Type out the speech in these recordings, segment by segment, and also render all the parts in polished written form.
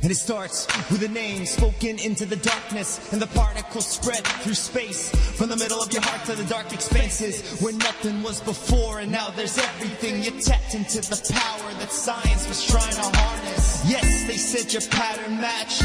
And it starts with a name spoken into the darkness, and the particles spread through space, from the middle of your heart to the dark expanses, where nothing was before and now there's everything. You tapped into the power that science was trying to harness. Yes, they said your pattern matched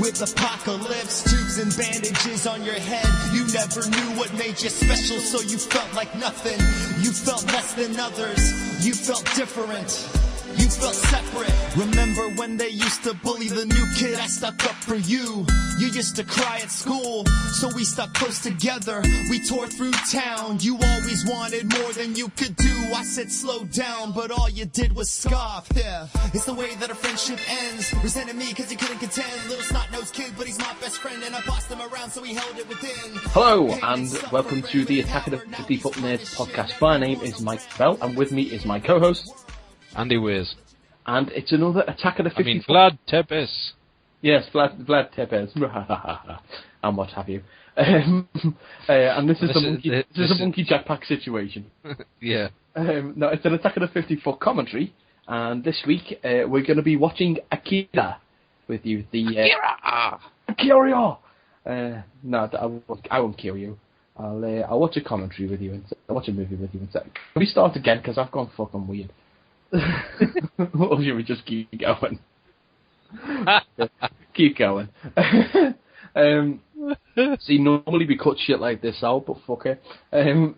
with apocalypse, tubes and bandages on your head. You never knew what made you special, so you felt like nothing. You felt less than others. You felt different. You felt separate. Remember when they used to bully the new kid? I stuck up for you. You used to cry at school, so we stuck close together. We tore through town. You always wanted more than you could do. I said slow down, but all you did was scoff. Yeah, it's the way that a friendship ends. Resented me cause you couldn't contend. Little snot-nosed kid, but he's my best friend, and I bossed him around so he held it within. Hello and welcome to the Attack of the 50-Foot Nerds podcast. My name is Mike Bell, and with me is my co-host Andy Weirs. And it's another Attack of the 50-Foot... Vlad Tepes. Yes, Vlad Tepes. And what have you. And this is a monkey jetpack situation. Yeah. No, it's an Attack of the 50-Foot commentary, and this week we're going to be watching Akira with you. Akira! No, I won't kill you. I'll watch a commentary with you, and I'll watch a movie with you instead. Can we start again, because I've gone fucking weird. Or should we just keep going? Keep going. See, normally we cut shit like this out, but fuck it.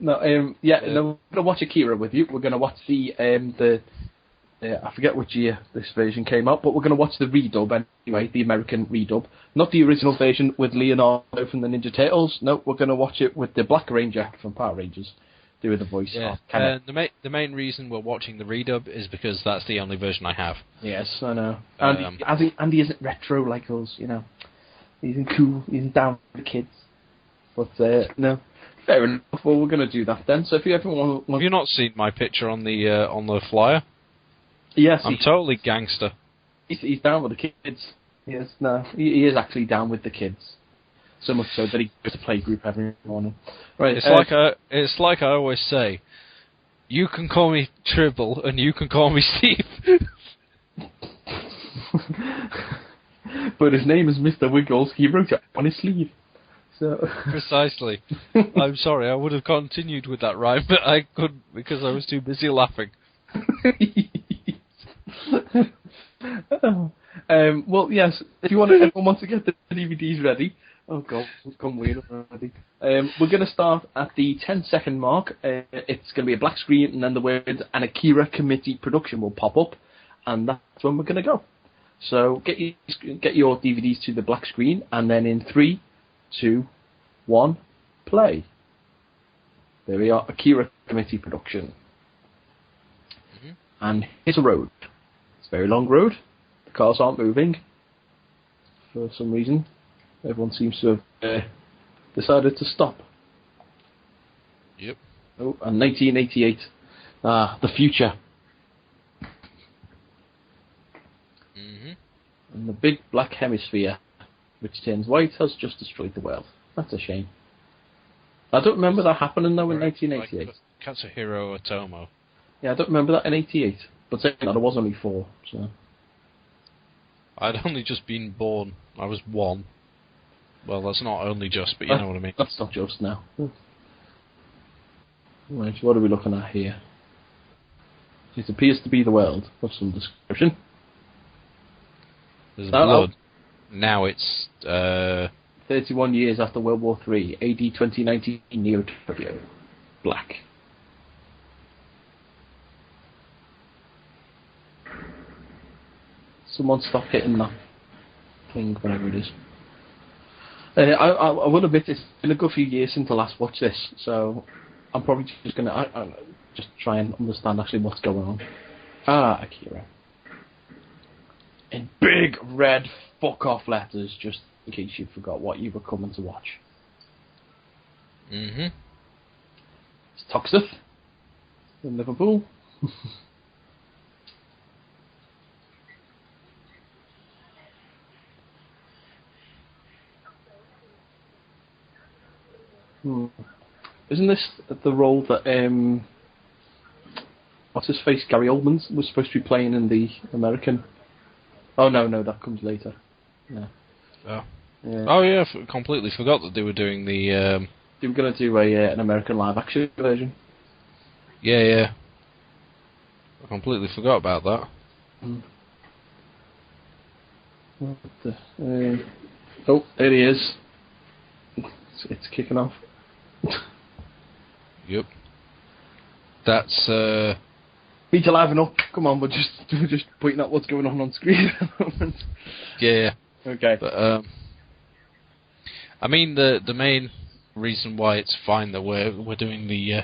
No, we're gonna watch Akira with you. We're gonna watch the I forget which year this version came out, but we're gonna watch the redub anyway, the American redub, not the original version with Leonardo from the Ninja Turtles. No, we're gonna watch it with the Black Ranger from Power Rangers. Do the voice. Yeah. The main reason we're watching the redub is because that's the only version I have. Yes, I know. Andy isn't retro like us, you know. He isn't cool. He isn't down with the kids. But no, fair enough. Well, we're going to do that then. So if you ever want, have you not seen my picture on the flyer? Yes, I'm totally gangster. He's down with the kids. Yes, no, he is actually down with the kids. So much so that he goes to playgroup every morning. Right. It's like I always say. You can call me Tribble, and you can call me Steve. But his name is Mr. Wiggles. He wrote it on his sleeve. So precisely. I'm sorry. I would have continued with that rhyme, but I couldn't because I was too busy laughing. Well, yes. If everyone wants to get the DVDs ready. Oh god, it's gone weird already. We're going to start at the 10-second mark. It's going to be a black screen, and then the words "An Akira Committee Production" will pop up, and that's when we're going to go. So get your DVDs to the black screen, and then in 3, 2, 1, play. There we are, Akira Committee Production. Mm-hmm. And here's a road. It's a very long road. The cars aren't moving for some reason. Everyone seems to have decided to stop. Yep. Oh, and 1988. The future. Mm-hmm. And the big black hemisphere, which turns white, has just destroyed the world. That's a shame. I don't remember that happening though in 1988. Like Katsuhiro Otomo. Yeah, I don't remember that in 88. But saying that, I was only 4, so... I'd only just been born. I was 1. Well, that's not only just, but you know what I mean. That's not just now. Right, what are we looking at here? It appears to be the world. What's some description? There's blood. Now it's... 31 years after World War III, AD 2019, near Tokyo. Black. Someone stop hitting that thing, whatever it is. I will admit it's been a good few years since I last watched this, so I'm probably just going to just try and understand actually what's going on. Akira. In big red fuck off letters, just in case you forgot what you were coming to watch. Mm-hmm. It's Toxif in Liverpool. Isn't this the role that what's his face, Gary Oldmans, was supposed to be playing in the American Oh no, that comes later. Yeah. Oh. Yeah. Oh yeah, completely forgot that they were doing the. They were gonna do an American live action version. Yeah. I completely forgot about that. What the, oh, there he is. It's kicking off. Yep. That's Need to liven up. Come on, we're just pointing out what's going on screen at the moment. yeah. Okay. But I mean the main reason why it's fine that we're doing the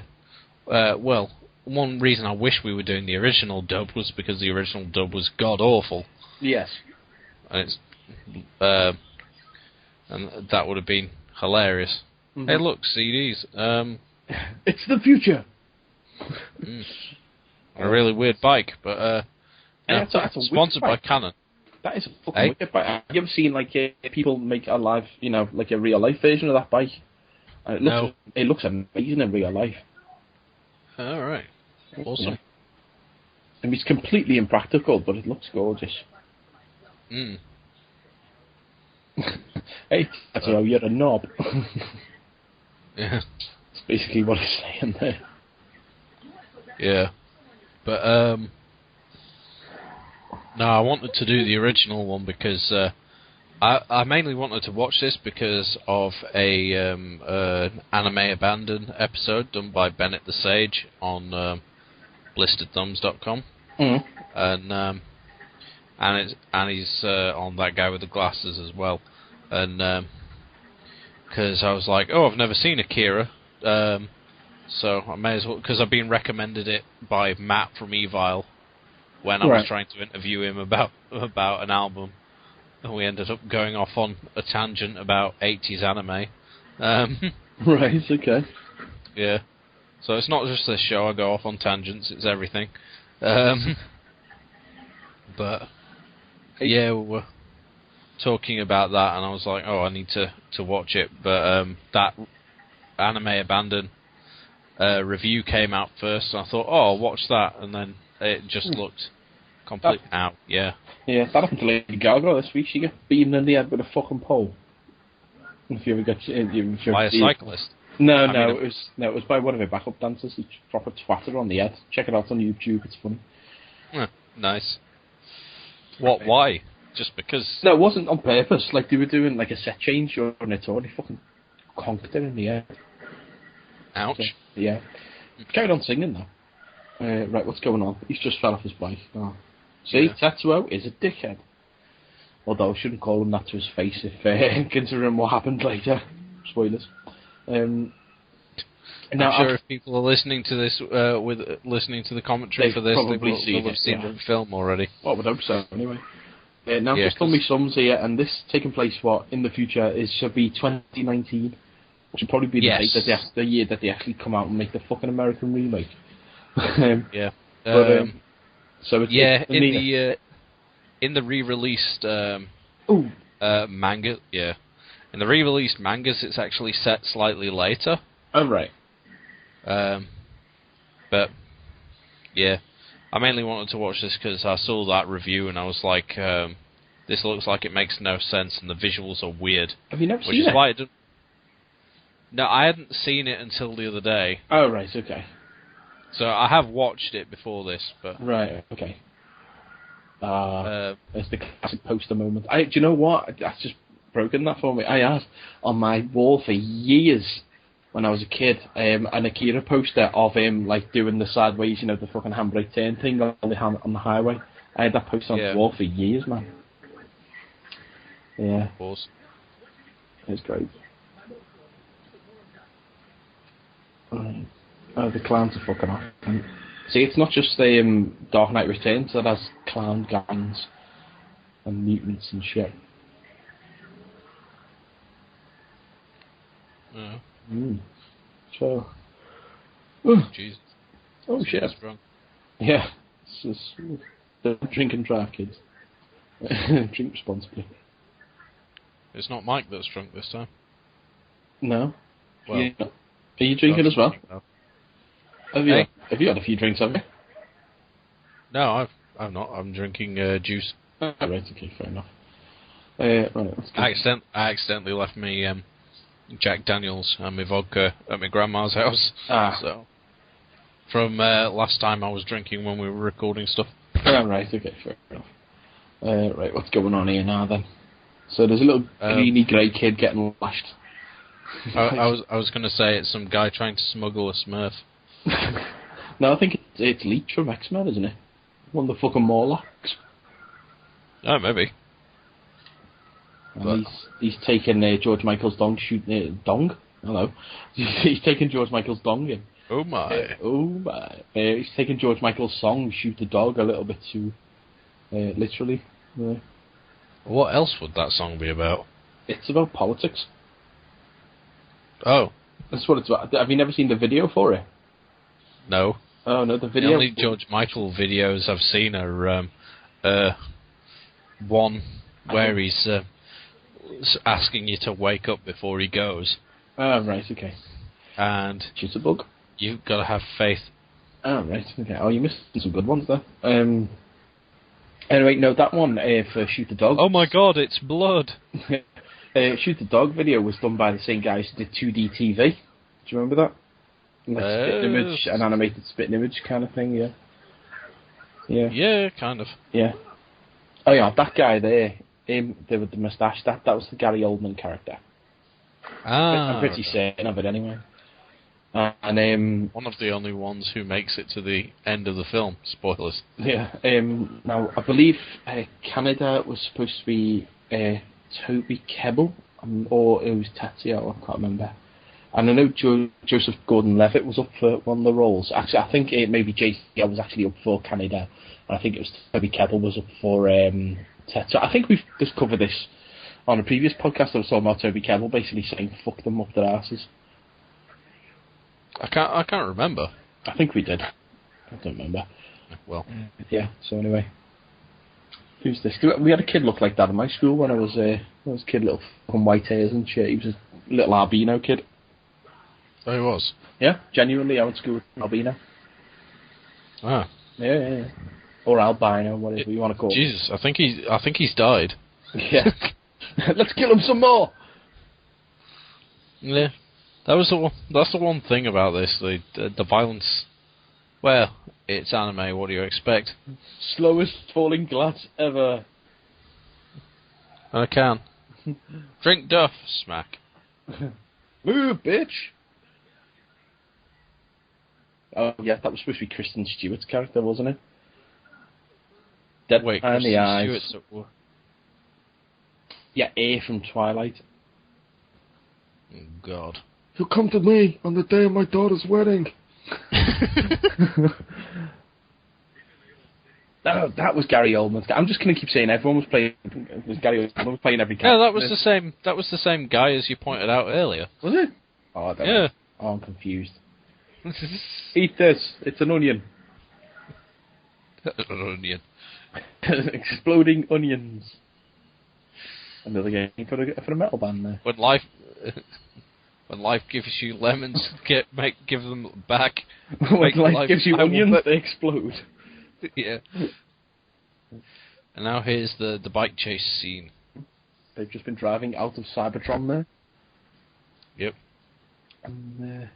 well, one reason I wish we were doing the original dub was because the original dub was god awful. Yes. And it's and that would have been hilarious. Mm-hmm. Hey, look, CDs. It's the future. A really weird bike, but Yeah, that's a sponsored by weird bike. Canon. That is a fucking wicked bike. Have you ever seen people make a live, like a real life version of that bike? And it looks amazing in real life. All right, awesome. Yeah. I mean, it's completely impractical, but it looks gorgeous. Hey, that's how you're a knob. Yeah. That's basically what he's saying there. Yeah. But, no, I wanted to do the original one because, I mainly wanted to watch this because of an Anime Abandoned episode done by Bennett the Sage on, blisteredthumbs.com. Mm. And he's on That Guy with the Glasses as well. And, because I was like, I've never seen Akira, so I may as well, because I've been recommended it by Matt from Evile when I was trying to interview him about an album, and we ended up going off on a tangent about 80s anime. Right, okay. Yeah. So it's not just this show, I go off on tangents, it's everything. But, yeah, we were talking about that, and I was like, I need to watch it, but that Anime Abandoned review came out first, and I thought, I'll watch that, and then it just looked complete out. Yeah. Yeah, that happened to Lady Gaga this week. She got beaten in the head with a fucking pole. If you ever got by a cyclist. No, it was by one of her backup dancers. He proper twatted her on the head. Check it out on YouTube. It's funny. Nice. What? Why? Just because? No, it wasn't on purpose. Like they were doing like a set change on it, or he fucking conked her in the head. Ouch. So, yeah. Carried on singing though. Right, what's going on? He's just fell off his bike. Oh. See, Tetsuo is a dickhead. Although I shouldn't call him that to his face if considering what happened later. Spoilers. I'm sure if people are listening to this, listening to the commentary for this, they'll have seen the film already. I would hope so, anyway. Now, just tell me sums here, and this taking place, in the future, should be 2019, which would probably be the year that they actually come out and make the fucking American remake. Yeah. So it's in the re-released manga, in the re-released mangas, it's actually set slightly later. Oh, right. But, yeah, I mainly wanted to watch this because I saw that review and I was like, this looks like it makes no sense and the visuals are weird. Have you never seen it? Why No, I hadn't seen it until the other day. Oh, right, okay. So I have watched it before this, but... Right, okay. It's the classic poster moment. Do you know what? That's just broken that for me. I had on my wall for years when I was a kid an Akira poster of him like doing the sideways, the fucking handbrake turn thing on the highway. I had that poster on the wall for years, man. Yeah. Of course. It's great. Oh, the clowns are fucking off. See, it's not just the Dark Knight Returns that has clown gangs and mutants and shit. Yeah. So. Jesus. Oh, shit. Strong. Yeah. Don't drink and drive, kids. Drink responsibly. It's not Mike that's drunk this time. No. Well, are you drinking as well? No. Have you had a few drinks, have you? No, I'm not. I'm drinking juice. Oh, right, okay, fair enough. Right, let's go. I accidentally left me Jack Daniels and my vodka at my grandma's house. So from last time I was drinking when we were recording stuff. Oh, right, okay, fair enough. Right, what's going on here now then? So there's a little greeny grey kid getting lashed. I was going to say it's some guy trying to smuggle a Smurf. No, I think it's Leech from X-Men, isn't it? One of the fucking Morlocks. Oh, maybe. And he's taken George Michael's dong, shooting dong. Hello. He's taken George Michael's dong in. Oh my. Oh my. He's taken George Michael's song, Shoot the Dog, a little bit too literally. What else would that song be about? It's about politics. Oh. That's what it's about. Have you never seen the video for it? No. Oh no, the video. The only George Michael videos I've seen are one where he's asking you to wake up before he goes. Oh, right, okay. And Jitterbug. You've got to have faith. Oh, right, okay. Oh, you missed some good ones there. Anyway, no, that one for Shoot the Dog. Oh my god, it's blood. Shoot the Dog video was done by the same guys who did 2D TV. Do you remember that? Like spit image, an animated spit image kind of thing, yeah. Yeah, kind of. Yeah. Oh yeah, that guy there, him with the moustache, that was the Gary Oldman character. I'm pretty certain of it anyway. And one of the only ones who makes it to the end of the film. Spoilers. Yeah. Now I believe Canada was supposed to be Toby Kebbell, or it was Tatsuya, I can't remember. And I know Joseph Gordon-Levitt was up for one of the roles. Actually, I think maybe JCL was actually up for Canada, and I think it was Toby Kebbell was up for Tetsuya. I think we've just covered this on a previous podcast. I was talking about Toby Kebbell basically saying "fuck them up their asses." I can't remember. I think we did. I don't remember. Well, yeah. So anyway, who's this? We had a kid look like that in my school when I was a kid, little fucking white hairs and shit. He was a little albino kid. Oh, he was? Yeah, genuinely, I went to school with albino. Ah. Yeah. Or albino, whatever you want to call it. Jesus, I think he's died. Yeah. Let's kill him some more! Yeah. That's the one thing about this, the violence. Well, it's anime, what do you expect? Slowest falling glass ever. I can. Drink Duff, smack. Ooh, bitch! Oh, yeah, that was supposed to be Kristen Stewart's character, wasn't it? Dead Wait, behind the eyes. Stewart's Yeah, A from Twilight. Oh, God. You'll come to me on the day of my daughter's wedding. No, that was Gary Oldmans. I'm just going to keep saying everyone was playing. It was Gary Oldmans was playing every character. Yeah, that was the same. That was the same guy as you pointed out earlier. Was it? Oh, I don't know. Oh, I'm confused. Eat this. It's an onion. An onion. Exploding onions. Another game for a metal band there. When life gives you lemons, give them back. When life gives you onions, they explode. Yeah. And now here's the bike chase scene. They've just been driving out of Cybertron there. Yep. And,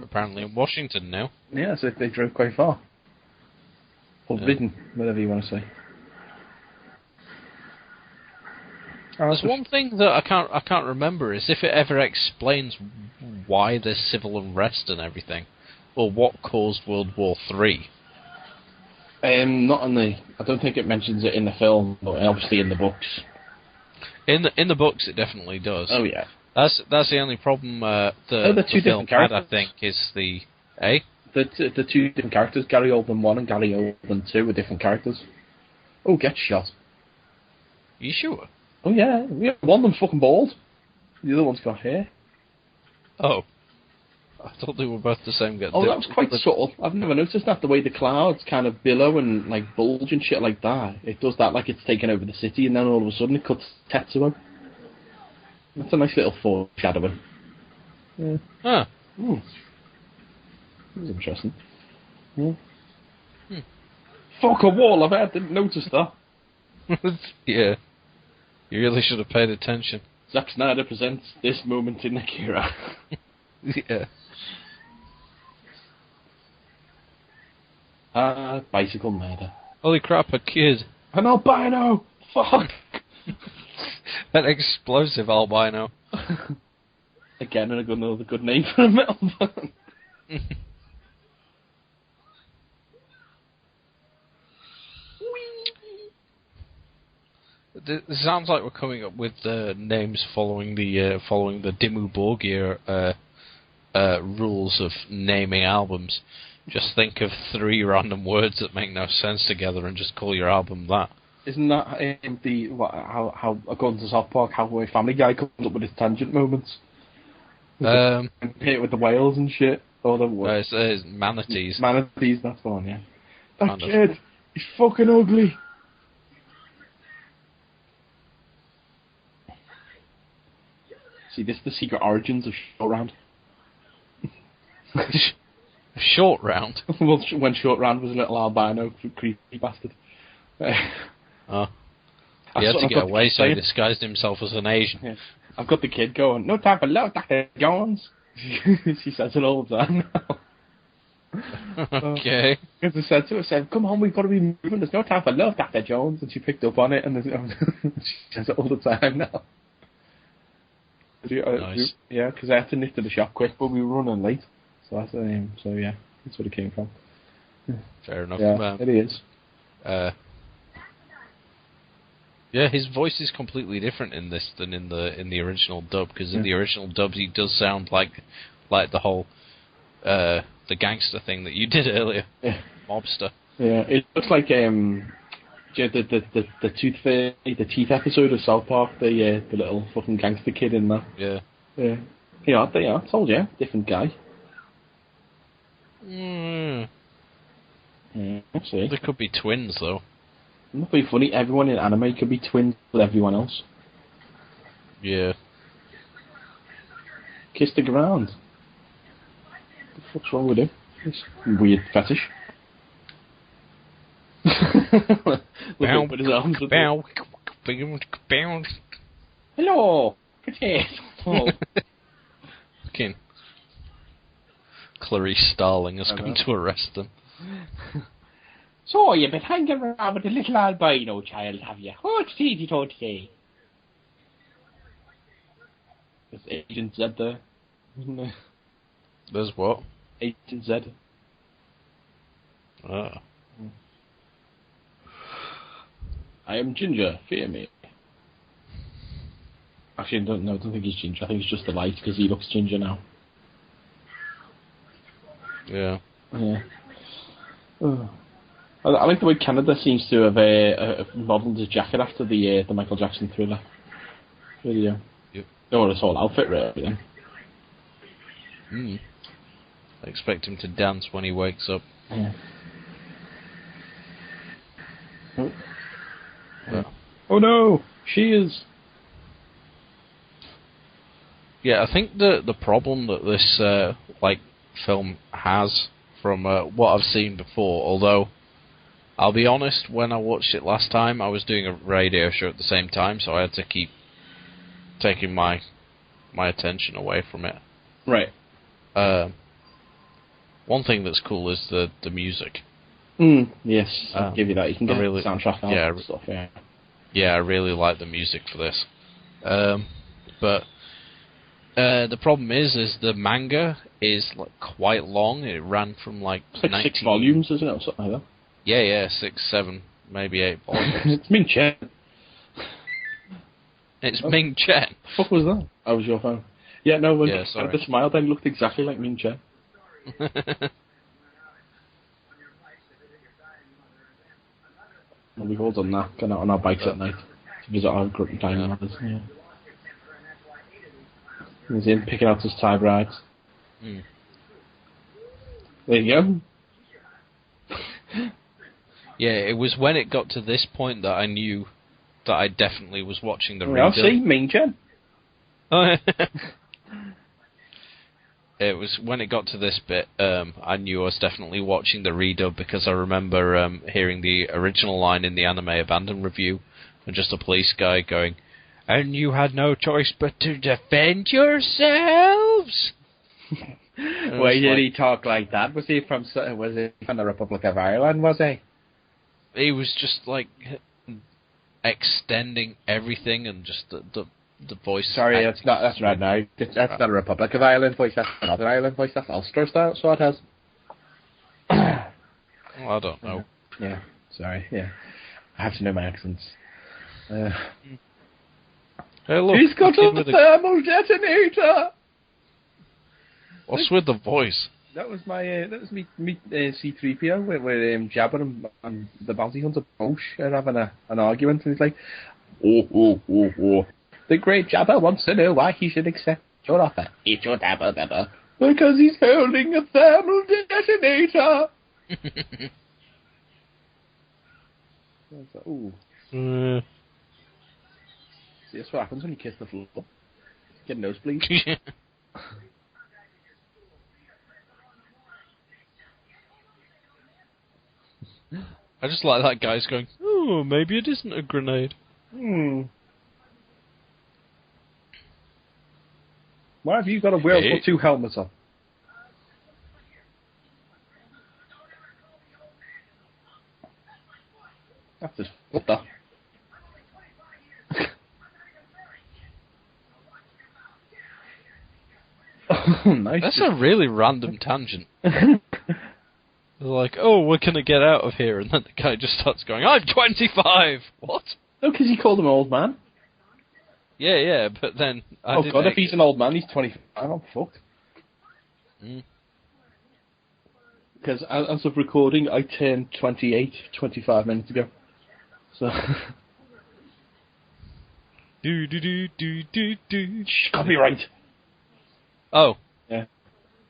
apparently in Washington now. Yeah, so they drove quite far. Or ridden, whatever you want to say. There's one thing that I can't remember is if it ever explains why there's civil unrest and everything, or what caused World War III. Not in the. I don't think it mentions it in the film, but obviously in the books. In the books, it definitely does. Oh yeah. That's the only problem the two film different had, characters. I think, is the The two different characters, Gary Oldman 1 and Gary Oldman 2, were different characters. Oh, get shot. You sure? Oh yeah, one of them's fucking bald. The other one's got hair. Oh. I thought they were both the same guy. Oh, that was quite subtle. I've never noticed that, the way the clouds kind of billow and like bulge and shit like that. It does that like it's taken over the city, and then all of a sudden it cuts Tetsuo. That's a nice little foreshadowing. Yeah. Ah. Ooh. That was interesting. Yeah. Fuck a wall, I didn't notice that. Yeah. You really should have paid attention. Zack Snyder presents this moment in Akira. Yeah. Bicycle murder. Holy crap, a kid. An albino! Fuck! An explosive albino. Again, another good name for a metal band. It sounds like we're coming up with names following the Dimmu Borgir rules of naming albums. Just think of 3 random words that make no sense together and just call your album that. Isn't that how according to South Park, how a Family Guy comes up with his tangent moments? Hit it with the whales and shit. Or the it's manatees. Manatees, that's the one, yeah. That Manatees. kid, he's fucking ugly. See, this is the secret origins of Short Round. Short Round? Well, when Short Round was a little albino creepy bastard. Oh. He had to get away, so he disguised himself as an Asian. Yeah. I've got the kid going, no time for love, Dr. Jones. She says it all the time now. Okay. Because I said to her, come on, we've got to be moving, there's no time for love, Dr. Jones. And she picked up on it, and she says it all the time now. Nice. Yeah, because I had to nip to the shop quick, but we were running late. So that's yeah, that's where it came from. Fair enough. Yeah, it is. Yeah, his voice is completely different in this than in the original dub. Because in the original dub, he does sound like the whole the gangster thing that you did earlier, mobster. Yeah, it looks like the Tooth Fairy, the Teeth episode of South Park. The little fucking gangster kid in that. Yeah. Yeah. Yeah, they are. Told you, different guy. Mm. Yeah, see. They could be twins, though. Wouldn't it be funny? Everyone in anime could be twins with everyone else. Yeah. Kiss the ground. What the fuck's wrong with him? This weird fetish. Bow, With his arms. bow. Hello, potato. Fucking Clarice Starling has come to arrest them. So you've been hanging around with a little albino child, have you? Oh, today. There's Agent Z there, isn't there? There's what? Agent Z. Ah. I am Ginger, fear me. Actually, I don't think he's Ginger. I think he's just the light, because he looks ginger now. Yeah. Yeah. Oh. I like the way Canada seems to have modelled his jacket after the Michael Jackson Thriller video. Yep. Or his whole outfit, really. Mm. I expect him to dance when he wakes up. Yeah. Oh. Yeah. Oh no! She is... Yeah, I think the problem that this film has from what I've seen before, although I'll be honest, when I watched it last time, I was doing a radio show at the same time, so I had to keep taking my attention away from it. Right. One thing that's cool is the music. Yes, I'll give you that. You can get really, the soundtrack out and stuff, yeah. Yeah, I really like the music for this. But the problem is the manga is quite long. It ran from it's 6 volumes, isn't it, or something like that? Yeah, 6, 7, maybe 8 volumes. It's Ming Chen. It's Ming Chen. The fuck was that? Oh, was your phone. Yeah, no, when Yeah, sorry. the smile then looked exactly like Ming Chen. Well, we've all done that, gone out on our bikes at night to visit our dining mothers. Yeah. He's in picking out his Thai brides. Mm. There you go. Yeah, it was when it got to this point that I knew that I definitely was watching the Well, redub. see, Ming Chen. It was when it got to this bit, I knew I was definitely watching the redub because I remember hearing the original line in the Anime Abandon review and just a police guy going, "And you had no choice but to defend yourselves." Why did he talk like that? Was he from the Republic of Ireland? Was he? He was just like extending everything and just the voice. Sorry, that's right now. That's not a Republic of Ireland voice. That's another Ireland voice. That's Ulster style. So it has. Well, I don't know. Yeah. Sorry. Yeah. I have to know my accents. Hey, look, He's got a thermal detonator. What's with the voice? That was me C-3PO where Jabba and the bounty hunter Bosch are having an argument, and he's like, oh. The great Jabba wants to know why he should accept your offer. He should have a better. Because he's holding a thermal detonator. Ooh. See, that's what happens when you kiss the floor. Get a nosebleed. I just like that guy's going, "Oh, maybe it isn't a grenade." Why have you got a World War II helmet on? That's just what the. Oh, nice. That's a really random tangent. They're like, "Oh, we're gonna get out of here," and then the guy just starts going, "I'm 25." What? No, because he called him an old man. Yeah, but then if he's an old man, he's 25. I'm fucked. Because as of recording, I turned 28 25 minutes ago. So. Copyright. Oh. Yeah.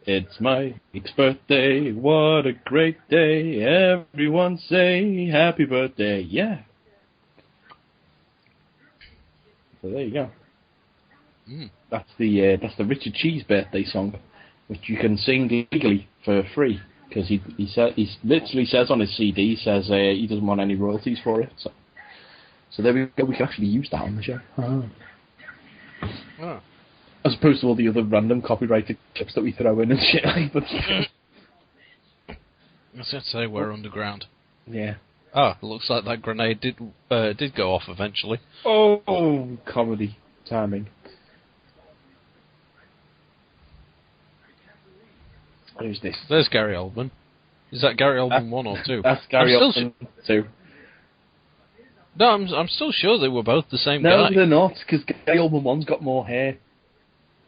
It's my birthday. What a great day. Everyone say happy birthday. Yeah. So there you go. That's the Richard Cheese birthday song, which you can sing legally for free because he literally says on his CD he says he doesn't want any royalties for it. So there we go. We can actually use that on the show. As opposed to all the other random copyrighted clips that we throw in and shit. But I was going to say we're underground. Yeah. Oh, it looks like that grenade did go off eventually. Oh, comedy timing. Who's this? There's Gary Oldman. Is that Gary Oldman 1 or 2? That's Gary Oldman 2. No, I'm still sure they were both the same guy. No, they're not, because Gary Oldman 1's got more hair.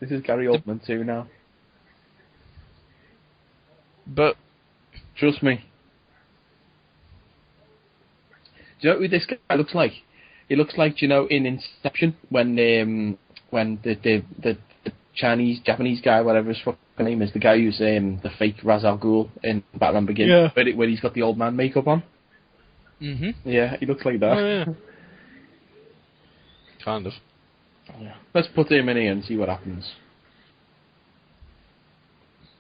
This is Gary Oldman 2 now. But trust me. Do you know who this guy looks like? He looks like, in Inception, when the Japanese guy, whatever his fucking name is, the guy who's the fake Ra's al Ghul in Batman Begins, where he's got the old man makeup on. Mm-hmm. Yeah, he looks like that. Oh, yeah. Kind of. Yeah. Let's put him in here and see what happens.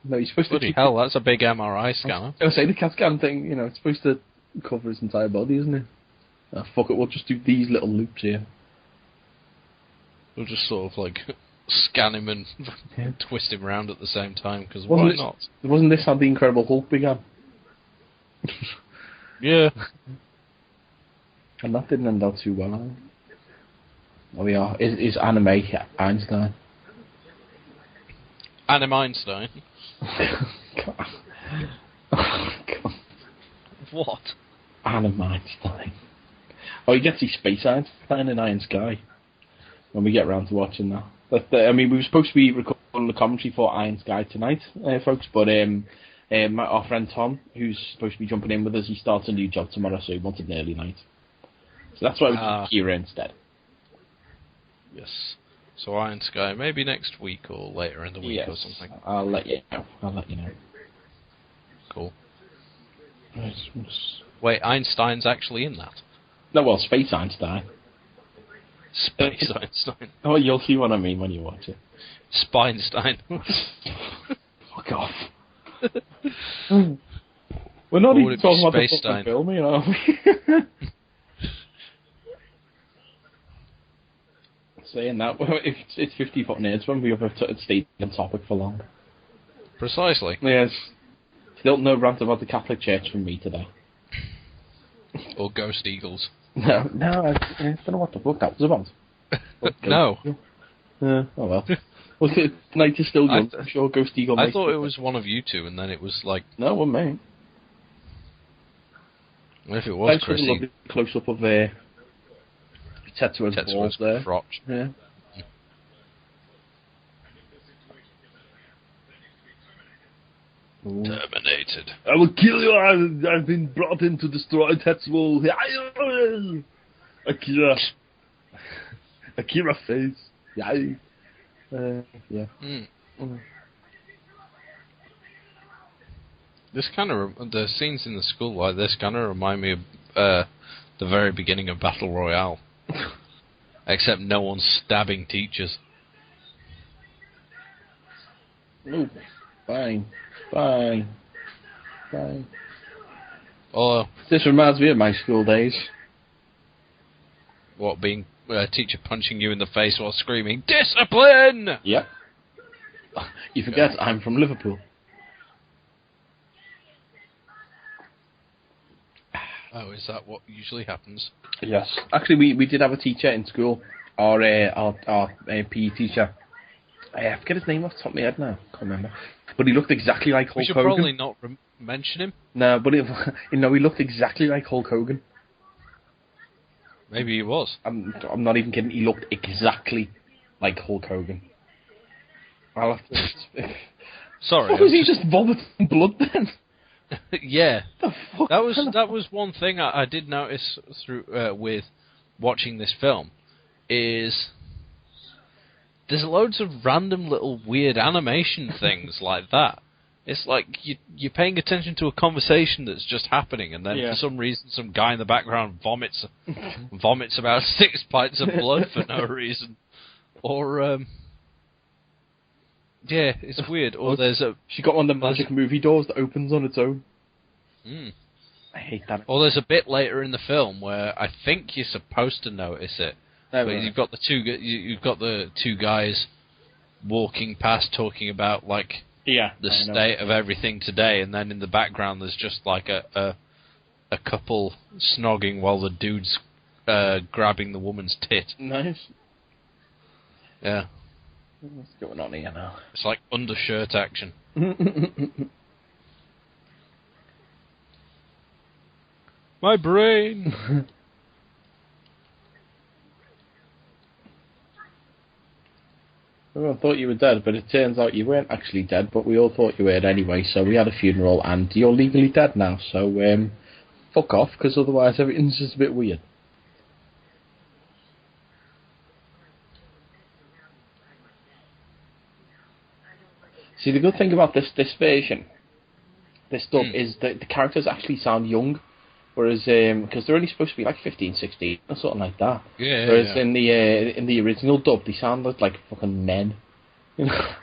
No, he's supposed Bloody hell, that's a big MRI scanner. I was say the CAT scan thing, it's supposed to cover his entire body, isn't it? Fuck it, we'll just do these little loops here. We'll just sort of like scan him and twist him around at the same time, because why not? Wasn't this how the Incredible Hulk began? Yeah. And that didn't end out too well. There we are. Is anime Einstein? Anime Einstein? God. Oh, God. What? Anime Einstein. Oh, you get to see Space Einstein in Iron Sky when we get round to watching that. But we were supposed to be recording the commentary for Iron Sky tonight, folks, but our friend Tom, who's supposed to be jumping in with us, he starts a new job tomorrow, so he wanted an early night. So that's why we did Akira instead. Yes. So Iron Sky, maybe next week or later in the week or something. I'll let you know. Cool. Wait, Einstein's actually in that? No, well, Space Einstein. Space Einstein. Oh, you'll see what I mean when you watch it. Spinestein. Fuck off. We're not even talking about the fucking film, saying that. It's 50-foot nerds when we have stayed on topic for long. Precisely. Yes. Still no rant about the Catholic Church from me today. Or ghost eagles. No, I don't know what the fuck that was about. No. Oh well. Well, night is still young. I'm sure Ghost Eagle. I thought it was one of you two, and then it was like. No, it wasn't me. If it was Chrissy. Thanks for the close up of Tetsuo's balls there. Crotch. Yeah. Terminated. I will kill you. I've been brought in to destroy Tetsuo. Akira. Akira face. Yeah. Yeah. This kind of the scenes in the school like this kind of remind me of the very beginning of Battle Royale, except no one's stabbing teachers. Ooh, fine. Or This reminds me of my school days. what, being a teacher punching you in the face while screaming "Discipline!" Yep. You forget I'm from Liverpool. Oh, is that what usually happens? Yes. Actually, we did have a teacher in school, our PE teacher. I forget his name off the top of my head now. Can't remember. But he looked exactly like Hulk We should Hogan. probably not mention him. No, but he looked exactly like Hulk Hogan. Maybe he was. I'm not even kidding. He looked exactly like Hulk Hogan. I'll have to... Sorry. What was he just vomiting blood then? Yeah. The fuck? That was one thing I did notice through with watching this film is there's loads of random little weird animation things like that. It's like you're paying attention to a conversation that's just happening, and then for some reason some guy in the background vomits about 6 pints of blood for no reason, or yeah, it's weird. Or she got one of the magic movie doors that opens on its own. I hate that. Or there's a bit later in the film where I think you're supposed to notice it. But you've got the two guys walking past talking about like the state of everything today, and then in the background there's just like a couple snogging while the dude's grabbing the woman's tit. Nice. Yeah. What's going on here now? It's like undershirt action. My brain. Everyone thought you were dead, but it turns out you weren't actually dead, but we all thought you were anyway, so we had a funeral, and you're legally dead now, so fuck off, because otherwise everything's just a bit weird. See, the good thing about this version, this dub, is that the characters actually sound young, whereas, because they're only supposed to be like 15, 16, or something like that. Yeah. Whereas in the original dub, they sounded like fucking men. You know?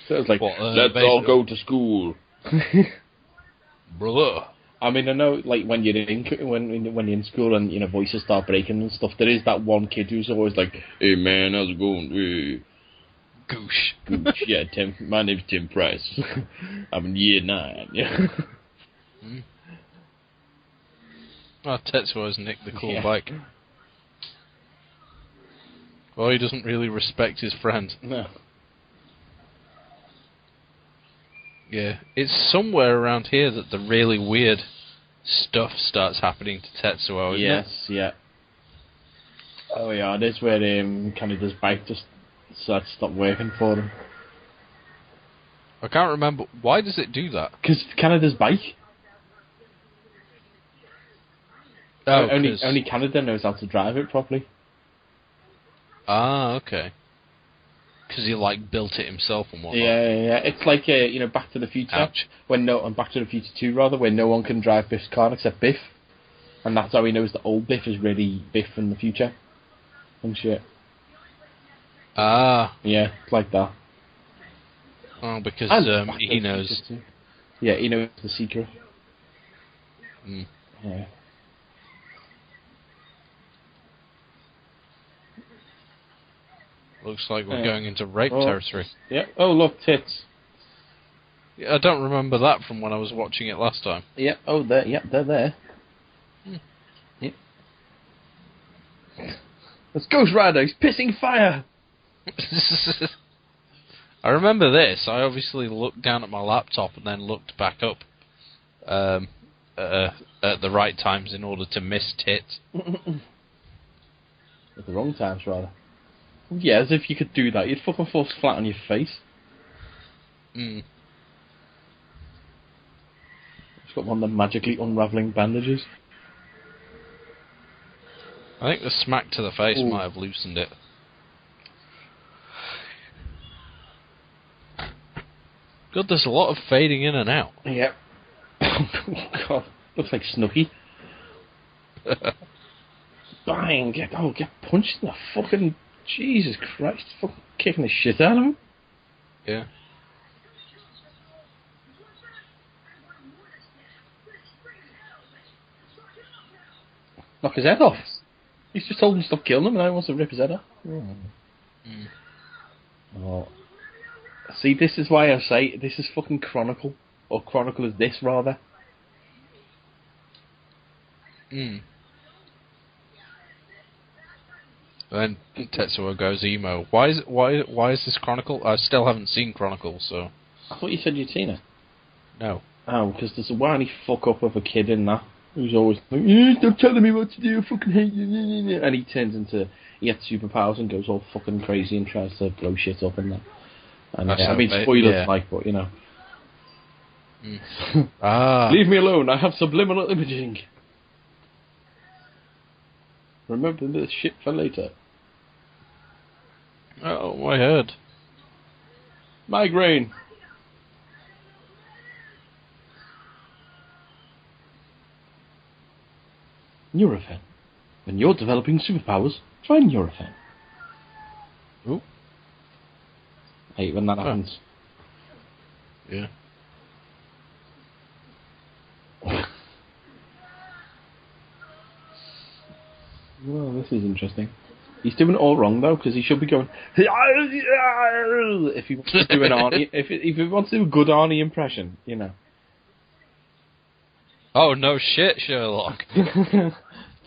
So it was like, let's all go to school. Brother. I mean, I know, like, when you're in school and, you know, voices start breaking and stuff, there is that one kid who's always like, hey man, how's it going? Hey. Goosh. Yeah, Tim. My name's Tim Price. I'm in year 9. Yeah. Oh, Tetsuo's nicked the cool bike. Well, he doesn't really respect his friend. No. Yeah, it's somewhere around here that the really weird stuff starts happening to Tetsuo, isn't it? Yes, yeah. Oh yeah, it is where Canada's bike just stopped working for him. I can't remember. Why does it do that? Because Canada's bike. Oh, only Canada knows how to drive it properly. Ah, okay. Because he like built it himself and whatnot. Yeah. It's like Back to the Future. Ouch. And Back to the Future 2 rather, where no one can drive Biff's car except Biff, and that's how he knows the old Biff is really Biff in the future and shit. Ah. Yeah, it's like that. Oh, because And he knows. Yeah, he knows the secret. Mm. Yeah. Looks like we're going into rape territory. Yeah. Oh, look, tits. Yeah, I don't remember that from when I was watching it last time. Yeah. Oh, they're there. Yep. That's Ghost Rider. He's pissing fire. I remember this. I obviously looked down at my laptop and then looked back up at the right times in order to miss tits. At the wrong times, rather. Yeah, as if you could do that. You'd fucking fall flat on your face. Mm. It's got one of the magically unravelling bandages. I think the smack to the face might have loosened it. God, there's a lot of fading in and out. Yep. Oh, God. Looks like Snooky. Bang! Get punched in the fucking... Jesus Christ. Fucking kicking the shit out of him. Yeah. Knock his head off. He's just told him to stop killing him and now he wants to rip his head off. Oh. See, this is why I say this is fucking Chronicle. Or Chronicle is this, rather. Then Tetsuo goes emo. Why is this Chronicle? I still haven't seen Chronicle, so... I thought you said you'd seen it. No. Oh, because there's a whiny fuck up of a kid in that who's always like, stop telling me what to do, I fucking hate you. And he turns into... He gets superpowers and goes all fucking crazy and tries to blow shit up and that. And I mean, spoilers, but you know. Leave me alone, I have subliminal imaging. Remember this shit for later. Oh, my head. Migraine. Nurofen. When you're developing superpowers, try Nurofen. Ooh. I hate when that happens. Yeah. Well, this is interesting. He's doing it all wrong though, because he should be going. If he wants to do an Arnie, if he wants to do a good Arnie impression, you know. Oh no shit, Sherlock!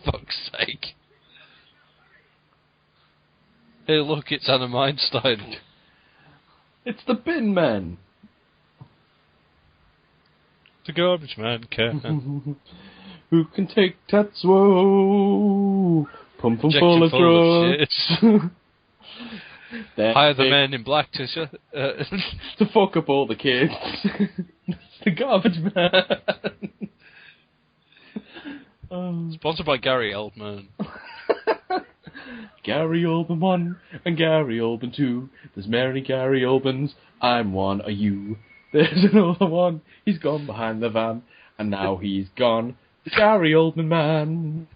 Fuck's sake! Hey, look, it's Anna Meinstein. It's the Bin Man. The garbage man can. Who can take Tetsuo? Pump him full of drugs. Hire the men in black to to fuck up all the kids. The garbage man. Sponsored by Gary Oldman. Gary Oldman 1 and Gary Oldman 2. There's many Gary Oldmans. I'm one of you. There's another one. He's gone behind the van. And now he's gone. The Gary Oldman man.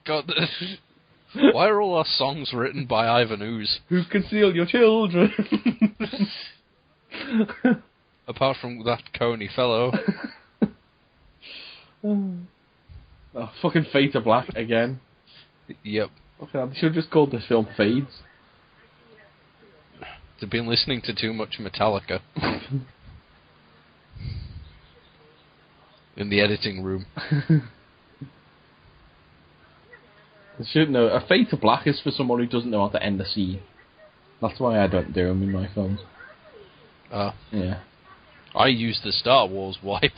God, why are all our songs written by Ivan Ooze? Who can steal your children? Apart from that Coney fellow. Oh, fucking Fade to Black again. Yep. Okay, they should have just called this film Fades. They've been listening to too much Metallica. In the editing room. They should know. A Fade to Black is for someone who doesn't know how to end a scene. That's why I don't do them in my films. Yeah. I use the Star Wars wipe.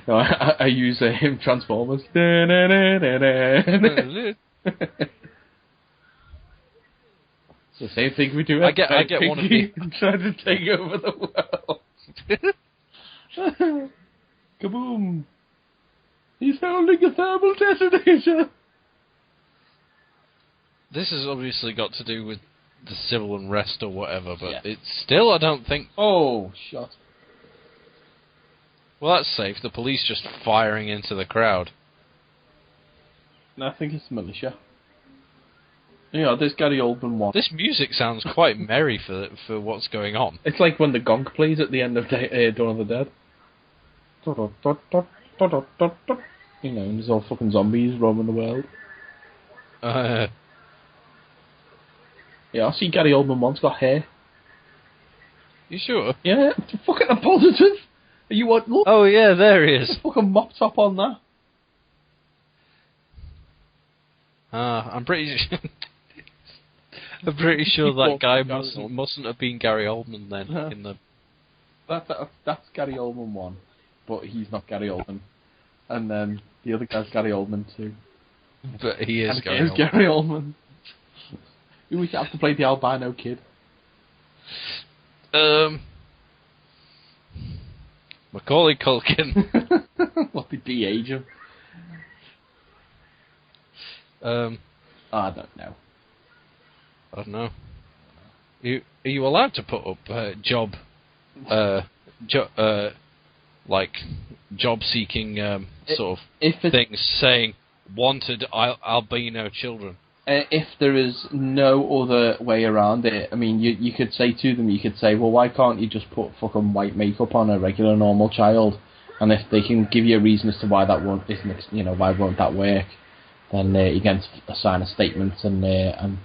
No, I use him Transformers. It's the same thing we do. I get one of the trying to take over the world. Kaboom! He's holding a thermal detonator. This has obviously got to do with the civil unrest or whatever, but it's still, I don't think... Oh, shot. Well, that's safe. The police just firing into the crowd. No, I think it's militia. Yeah, there's Gary Oldman 1. This music sounds quite merry for what's going on. It's like when the gong plays at the end of Dawn of the Dead. You know, and there's all fucking zombies roaming the world. Yeah, I see Gary Oldman once got hair. You sure? Yeah, fucking a positive. Are you what? Look, Oh yeah, there he is. fucking mop top on that. I'm pretty I'm pretty sure that guy mustn't have been Gary Oldman then. In the That's Gary Oldman one, but he's not Gary Oldman. And then the other guy's Gary Oldman too. But he is and Gary he is Oldman. Gary Oldman. Who we have to play the albino kid? Macaulay Culkin. What did he age him? I don't know. I don't know. Are you allowed to put up job seeking sort of things saying wanted albino children? If there is no other way around it, I mean, you could say to them, you could say, well, why can't you just put fucking white makeup on a regular normal child? And if they can give you a reason as to why that won't work, then you can sign a statement and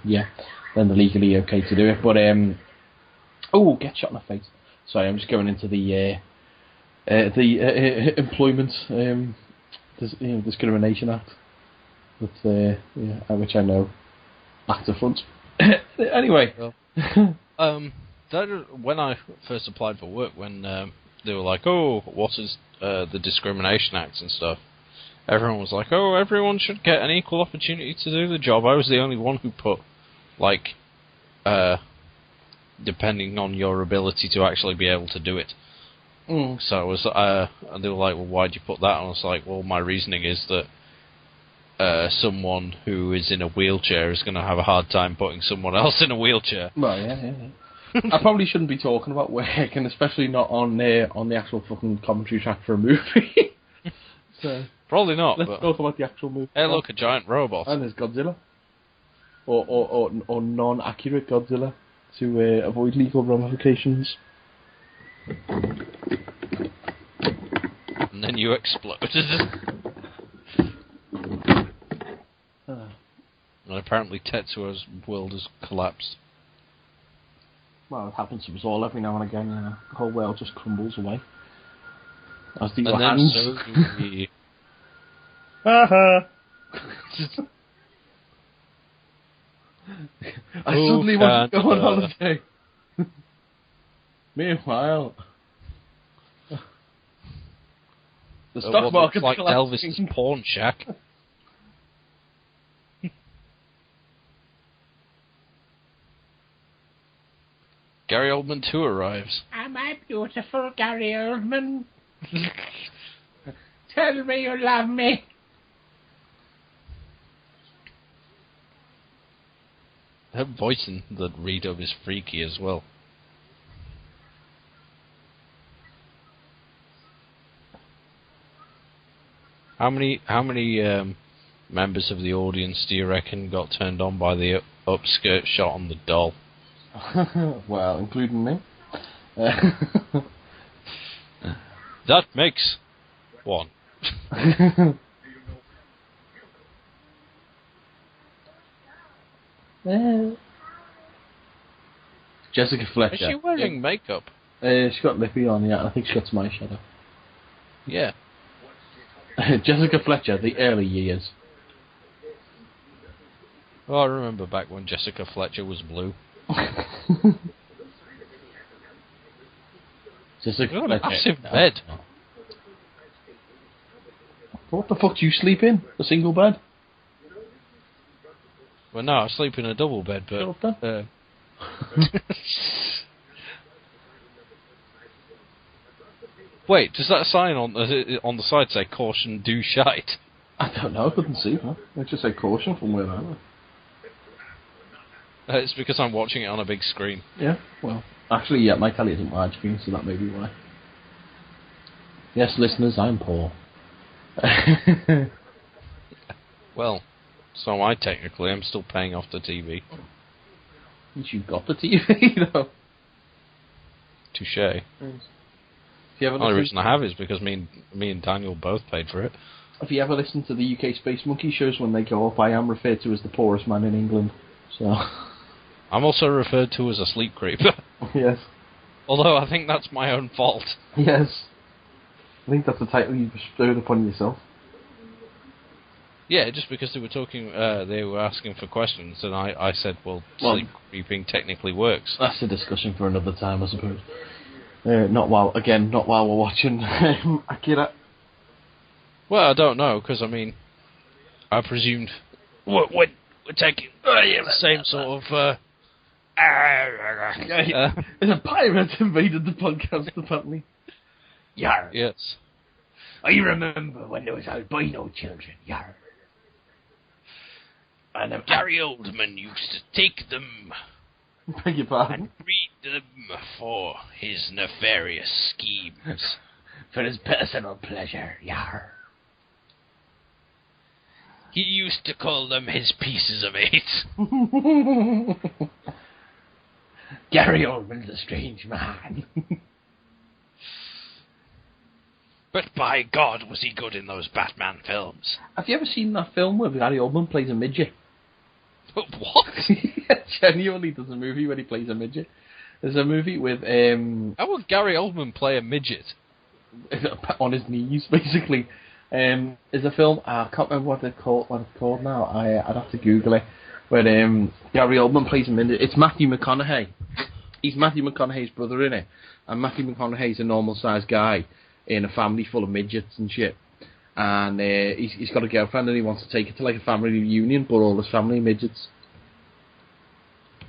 yeah, then they're legally okay to do it. But get shot in the face. Sorry, I'm just going into the employment discrimination act. Which I know back to front. Anyway, when I first applied for work, when they were like, "Oh, what is the Discrimination Act and stuff?" Everyone was like, "Oh, everyone should get an equal opportunity to do the job." I was the only one who put like, depending on your ability to actually be able to do it. So I was, and they were like, "Well, why'd you put that?" And I was like, "Well, my reasoning is that." Someone who is in a wheelchair is going to have a hard time putting someone else in a wheelchair. Well, yeah. I probably shouldn't be talking about work, and especially not on the actual fucking commentary track for a movie. So probably not. Let's talk about the actual movie. Hey, look, a giant robot. And there's Godzilla, or non-accurate Godzilla, to avoid legal ramifications. And then you exploded. And apparently Tetsuo's world has collapsed. Well, it happens to us all every now and again. The whole world just crumbles away. As do and your then hands. so do we. I suddenly want to go on holiday. Meanwhile, the stock market's like collapsing. Elvis's pawn shack. Gary Oldman 2 arrives. Am I beautiful, Gary Oldman? Tell me you love me. Her voice in the redub is freaky as well. How many members of the audience do you reckon got turned on by the upskirt shot on the doll? Well, including me. That makes one. Jessica Fletcher. Is she wearing makeup? She's got lippy on, yeah. I think she got some eyeshadow. Yeah. Jessica Fletcher, the early years. Oh, I remember back when Jessica Fletcher was blue. Jessica Got a Fletcher. massive bed. What the fuck do you sleep in? A single bed? Well, no, I sleep in a double bed, but... Shut up then. Wait, does that sign on the side say "Caution, do shite"? I don't know, I couldn't see that. It just said caution from where I am. It's because I'm watching it on a big screen. Yeah, well, actually, yeah, my telly isn't widescreen, so that may be why. Yes, listeners, I'm poor. Well, so am I technically. I'm still paying off the TV. But you got the TV, though. Touché. The only reason I have is because me and Daniel both paid for it. Have you ever listened to the UK Space Monkey shows when they go up? I am referred to as the poorest man in England. So I'm also referred to as a sleep creeper. Yes. Although I think that's my own fault. Yes. I think that's the title you bestowed upon yourself. Yeah, just because they were asking for questions, and I said, well, sleep creeping technically works. That's a discussion for another time, I suppose. Not while we're watching Akira. Well, I don't know, because, I mean, I presumed we're taking the same sort of... There's a pirate invaded the podcast, apparently. Yar. Yes. I remember when there was albino children. Yar. And Gary Oldman used to take them Beg your pardon? and breed them for his nefarious schemes. for his personal pleasure. Yar. He used to call them his pieces of eight. Gary Oldman's a strange man. But by God, was he good in those Batman films. Have you ever seen that film where Gary Oldman plays a midget? What? Genuinely, there's a movie where he plays a midget. There's a movie with How would Gary Oldman play a midget? on his knees, basically. There's a film, I can't remember what it's called now. I'd have to Google it. Where Gary Oldman plays a midget. It's Matthew McConaughey. He's Matthew McConaughey's brother in it, and Matthew McConaughey's a normal-sized guy in a family full of midgets and shit. And he's got a girlfriend and he wants to take her to like a family reunion, but all his family are midgets.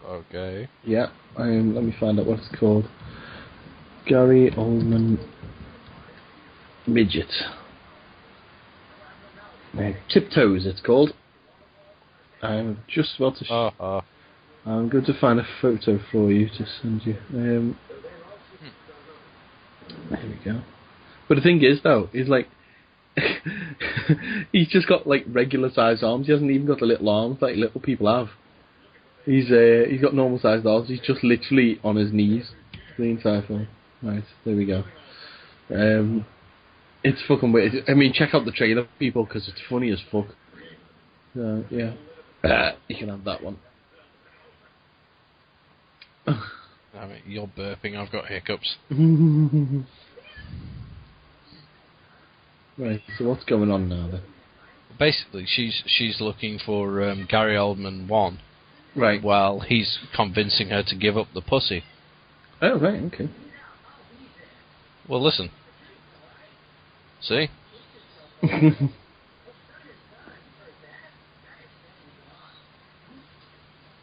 Okay. Yeah. Let me find out what it's called. Gary Oldman midget. Tiptoes, it's called. I'm just about to. I'm going to find a photo for you to send you. There we go. But the thing is, though, is like he's just got like regular sized arms. He hasn't even got the little arms like little people have. He's got normal sized arms. He's just literally on his knees the entire film. Right, there we go. It's fucking weird. I mean, check out the trailer, people, because it's funny as fuck. Yeah. You can have that one. I mean, you're burping, I've got hiccups. Right, so what's going on now then? Basically, she's looking for Gary Oldman 1. Right. While he's convincing her to give up the pussy. Oh, right, okay. Well, listen. See?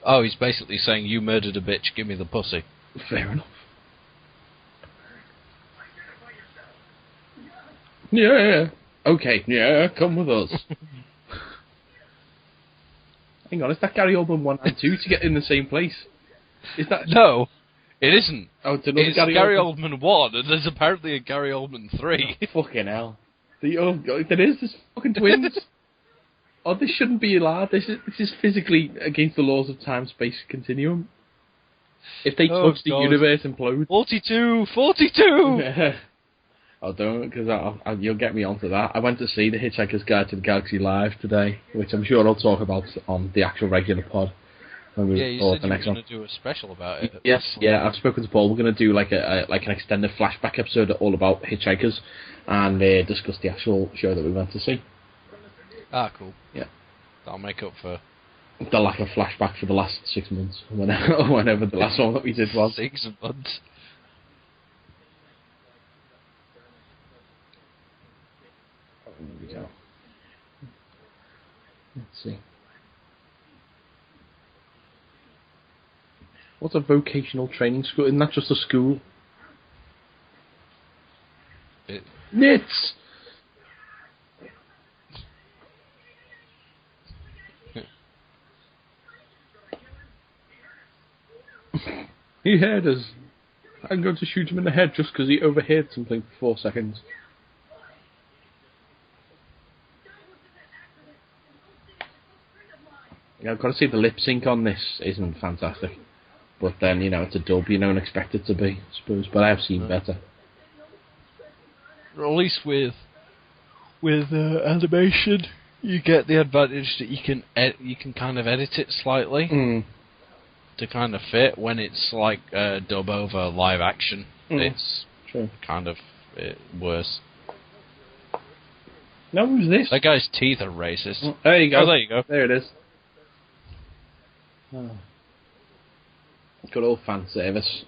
Oh, he's basically saying, you murdered a bitch, give me the pussy. Fair enough. Yeah. Okay, yeah, come with us. Hang on, is that Gary Oldman 1 and 2 to get in the same place? Is that... No, it isn't. Oh, it's Gary Oldman 1, and there's apparently a Gary Oldman 3. Oh, fucking hell. Oh, God, there is, there's fucking twins. Oh, this shouldn't be allowed. This is physically against the laws of time-space continuum. If they touch, the universe implodes. 42! Oh, don't, because you'll get me onto that. I went to see The Hitchhiker's Guide to the Galaxy live today, which I'm sure I'll talk about on the actual regular pod. When we you said you were going to do a special about it. Yes, yeah, I've spoken to Paul. We're going to do like an extended flashback episode all about Hitchhikers and discuss the actual show that we went to see. Ah, cool. Yeah. That'll make up for... the lack of flashback for the last 6 months, whenever the last one that we did was. 6 months. There we go. Let's see. What's a vocational training school? Isn't that just a school? Knits! He heard us. I'm going to shoot him in the head just because he overheard something for 4 seconds. Yeah, I've got to say the lip sync on this isn't fantastic. But then, it's a dub, and expect it to be, I suppose. But I have seen better. Or at least with animation, you get the advantage that you can kind of edit it slightly. to kind of fit. When it's like dub over live action, it's kind of worse. No, who's this? That guy's teeth are racist. Oh, there you go. Oh, there you go. There it is. Oh. Good old fan service.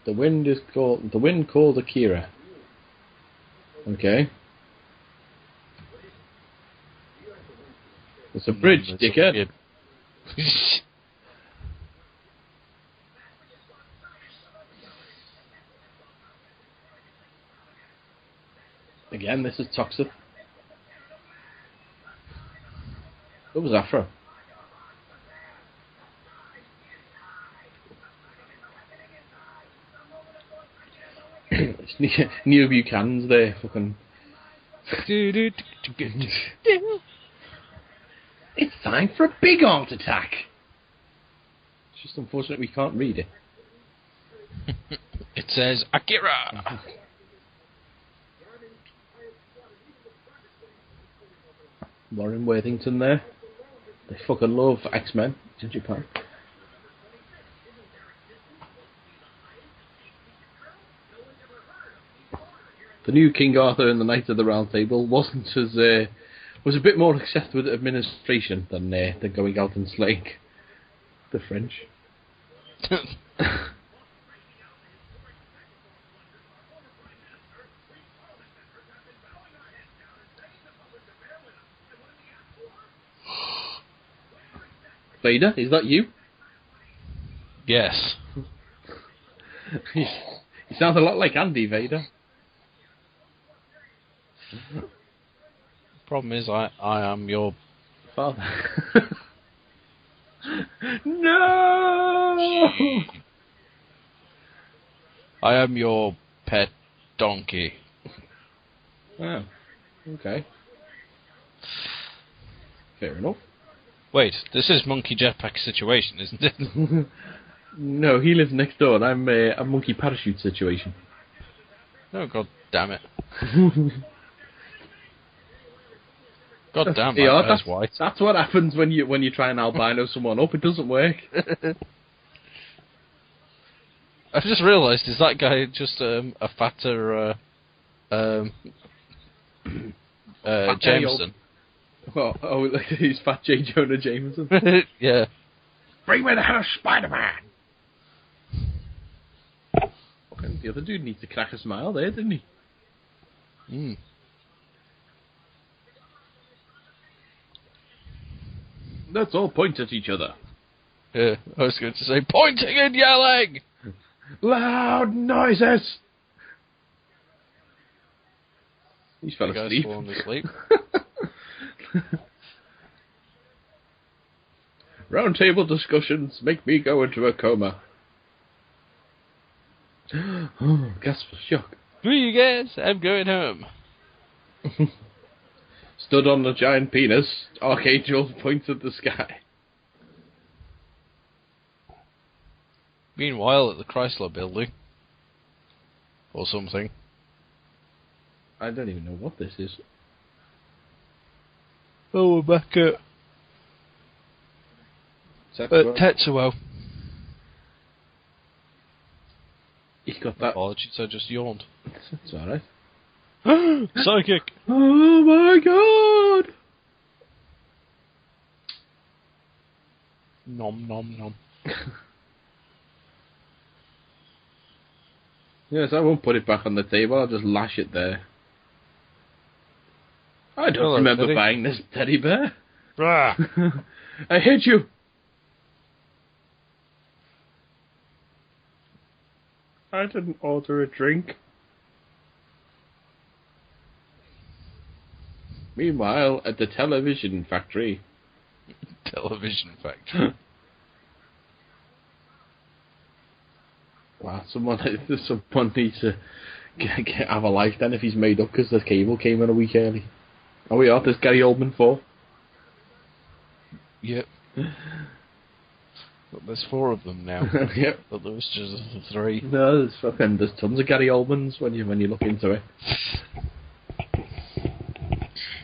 The wind called Akira. Okay. It's a bridge, dickhead. Again, this is toxic. What was Afro? It's Neil Buchanan's there, fucking. It's time for a big art attack. It's just unfortunate we can't read it. It says Akira. Lauren Worthington there. They fucking love X-Men in Japan. The new King Arthur and the Knights of the Round Table wasn't as was a bit more obsessed with administration than going out and slaying the French. Vader, is that you? Yes. You sound a lot like Andy Vader. Problem is, I am your father. No! I am your pet donkey. Oh, okay. Fair enough. Wait, this is Monkey Jetpack situation, isn't it? No, he lives next door and I'm a Monkey Parachute situation. Oh, god damn it. God damn, yeah, that guy's white. That's what happens when you try and albino someone up. It doesn't work. I've just realised, is that guy just a fatter Jameson? Oh, he's Fat J. Jonah Jameson. Yeah. Bring me the hell of Spider-Man! The other dude needs to crack a smile there, didn't he? Mm. Let's all point at each other. Yeah, I was going to say pointing and yelling! Loud noises! He's fell asleep. Fallen asleep. Round table discussions make me go into a coma. Oh, gasp of shock. Do you guys? I'm going home. Stood on the giant penis, Archangel points at the sky. Meanwhile, at the Chrysler building. Or something. I don't even know what this is. Oh, we're back at Tetsuo. He's got that. Apologies, I just yawned. It's alright. Psychic! Oh my god! Nom nom nom. Yes, I won't put it back on the table, I'll just lash it there. I don't remember buying this teddy bear. I hate you! I didn't order a drink. Meanwhile, at the television factory. Television factory. Wow, someone needs to have a life then if he's made up because the cable came in a week early. Oh, we are. There's Gary Oldman 4. Yep. But there's 4 of them now. Yep. But there was just 3. No, there's tons of Gary Oldmans when you look into it.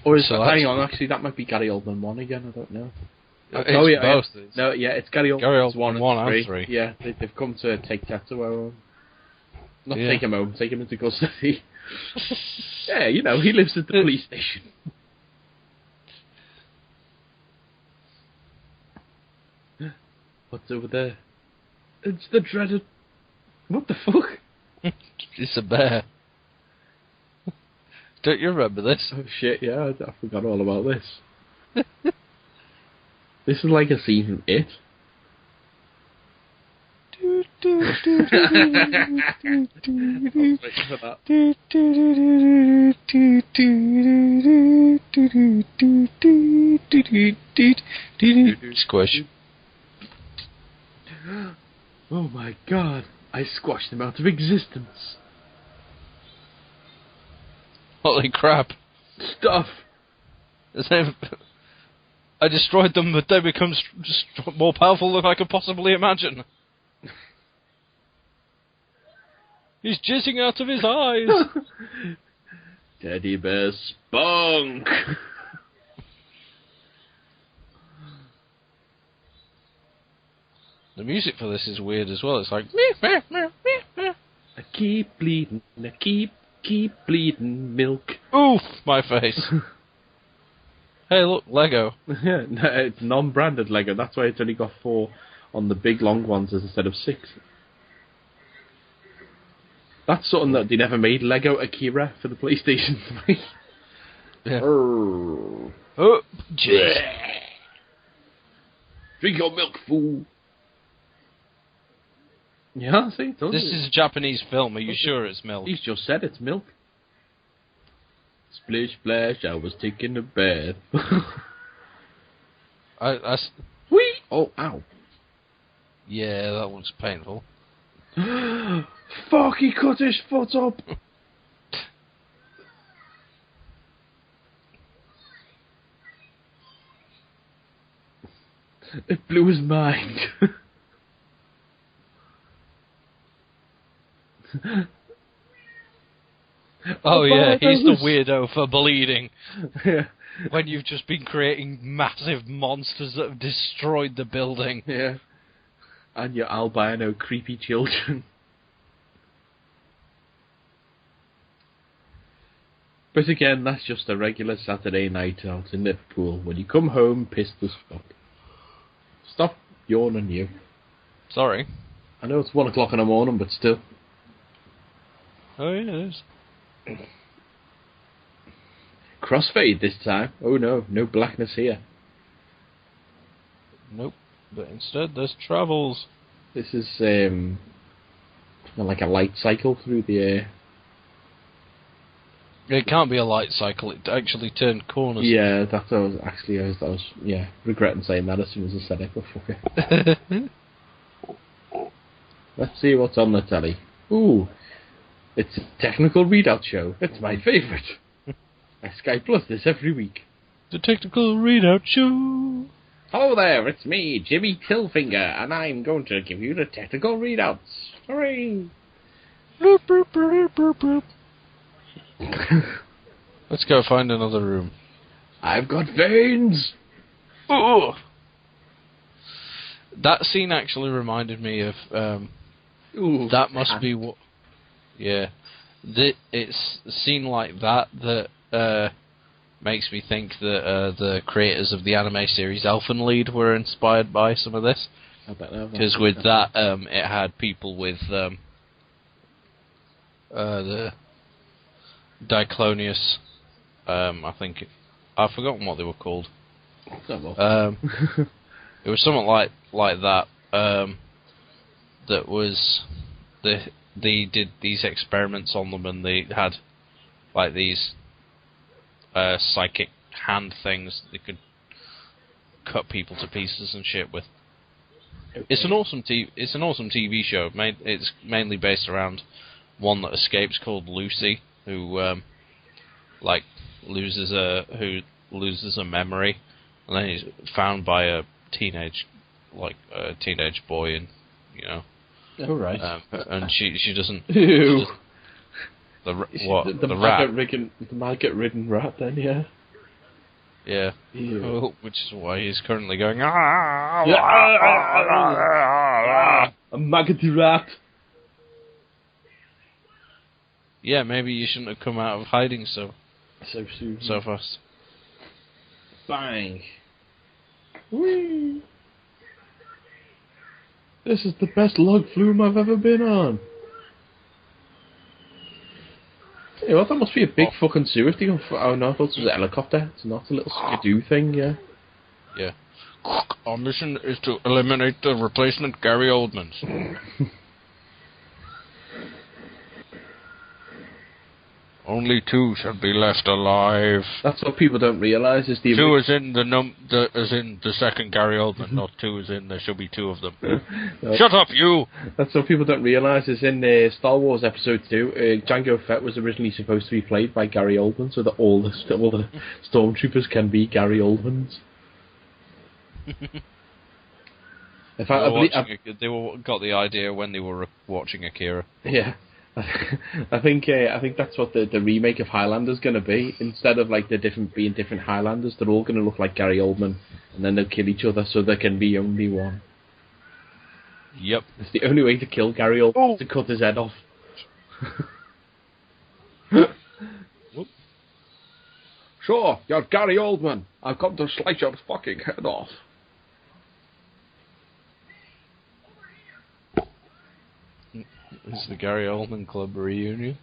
Or is So hang on, actually, that might be Gary Oldman 1 again, I don't know. It's yeah. both. No, yeah, it's Gary Oldman 1 and 3. Yeah, they've come to take Tetsuo. Not take him home, take him into custody. Yeah, you know, he lives at the police station. What's over there? It's the dreaded... What the fuck? It's a bear. Don't you remember this? Oh shit, yeah, I forgot all about this. This is like a scene from It. Squish. Oh my god, I squashed them out of existence. Holy crap. Stuff. I destroyed them, but they become more powerful than I could possibly imagine. He's jizzing out of his eyes. Teddy bear spunk. The music for this is weird as well. It's like... I keep bleeding, I keep bleeding milk. Oof, my face. Hey, look, Lego. Yeah, no, it's non-branded Lego. That's why it's only got 4 on the big long ones instead of 6. That's something that they never made. Lego Akira for the PlayStation 3. Yeah. Oh, jeez. Drink your milk, fool. Yeah, see? This is a Japanese film. Are you sure it's milk? He's just said it's milk. Splish splash, I was taking a bath. Whee! Oh, ow. Yeah, that one's painful. Fuck, he cut his foot up. It blew his mind. Oh yeah, he's the weirdo for bleeding. Yeah. When you've just been creating massive monsters that have destroyed the building. Yeah. And your albino creepy children. But again, that's just a regular Saturday night out in Liverpool when you come home pissed as fuck. Stop yawning, you. Sorry. I know it's 1 o'clock in the morning, but still. Oh yeah, it is. Crossfade this time. Oh no, no blackness here. Nope. But instead, there's travels. This is like a light cycle through the air. It can't be a light cycle. It actually turned corners. Yeah, that's what I was regretting saying that as soon as I said it. But fuck it. Let's see what's on the telly. Ooh, it's a technical readout show. It's my favourite. I Sky Plus this every week. The technical readout show. Hello there, it's me, Jimmy Tillfinger, and I'm going to give you the technical readouts. Hooray! Bloop, bloop, bloop, bloop, bloop. Let's go find another room. I've got veins! Ooh. That scene actually reminded me of... that must be what... Yeah. It's a scene like that makes me think that the creators of the anime series Elfenlied were inspired by some of this. Because with that, it had people with the Diclonius. I think I've forgotten what they were called. It was something like that. That was they did these experiments on them, and they had like these psychic hand things they could cut people to pieces and shit with. Okay. It's an awesome TV show. It's mainly based around one that escapes called Lucy, who loses a memory, and then he's found by a teenage boy, and you know. Oh right. And she doesn't. Ew. The rat. The maggot-ridden rat, then, yeah. Yeah. Ew. Oh, which is why he's currently going. A maggoty rat. Yeah, maybe you shouldn't have come out of hiding so soon. So fast. Bang. Whee! This is the best log flume I've ever been on. Hey, well, that must be a big fucking sewer if they go. Oh no, I thought it was a helicopter. It's not a little skidoo thing, yeah. Yeah. Our mission is to eliminate the replacement Gary Oldmans. Only 2 shall be left alive. That's what people don't realise is the 2 is in the second Gary Oldman, not 2 is in there should be 2 of them. No. Shut up, you! That's what people don't realise is in Star Wars Episode 2, Jango Fett was originally supposed to be played by Gary Oldman, so that all the stormtroopers can be Gary Oldmans. In fact, they got the idea when they were watching Akira. Yeah. I think that's what the remake of Highlander's going to be. Instead of like being different Highlanders, they're all going to look like Gary Oldman, and then they'll kill each other, so there can be only one. Yep. It's the only way to kill Gary Oldman, to cut his head off. Sure, you're Gary Oldman. I've come to slice your fucking head off. This is the Gary Oldman Club reunion.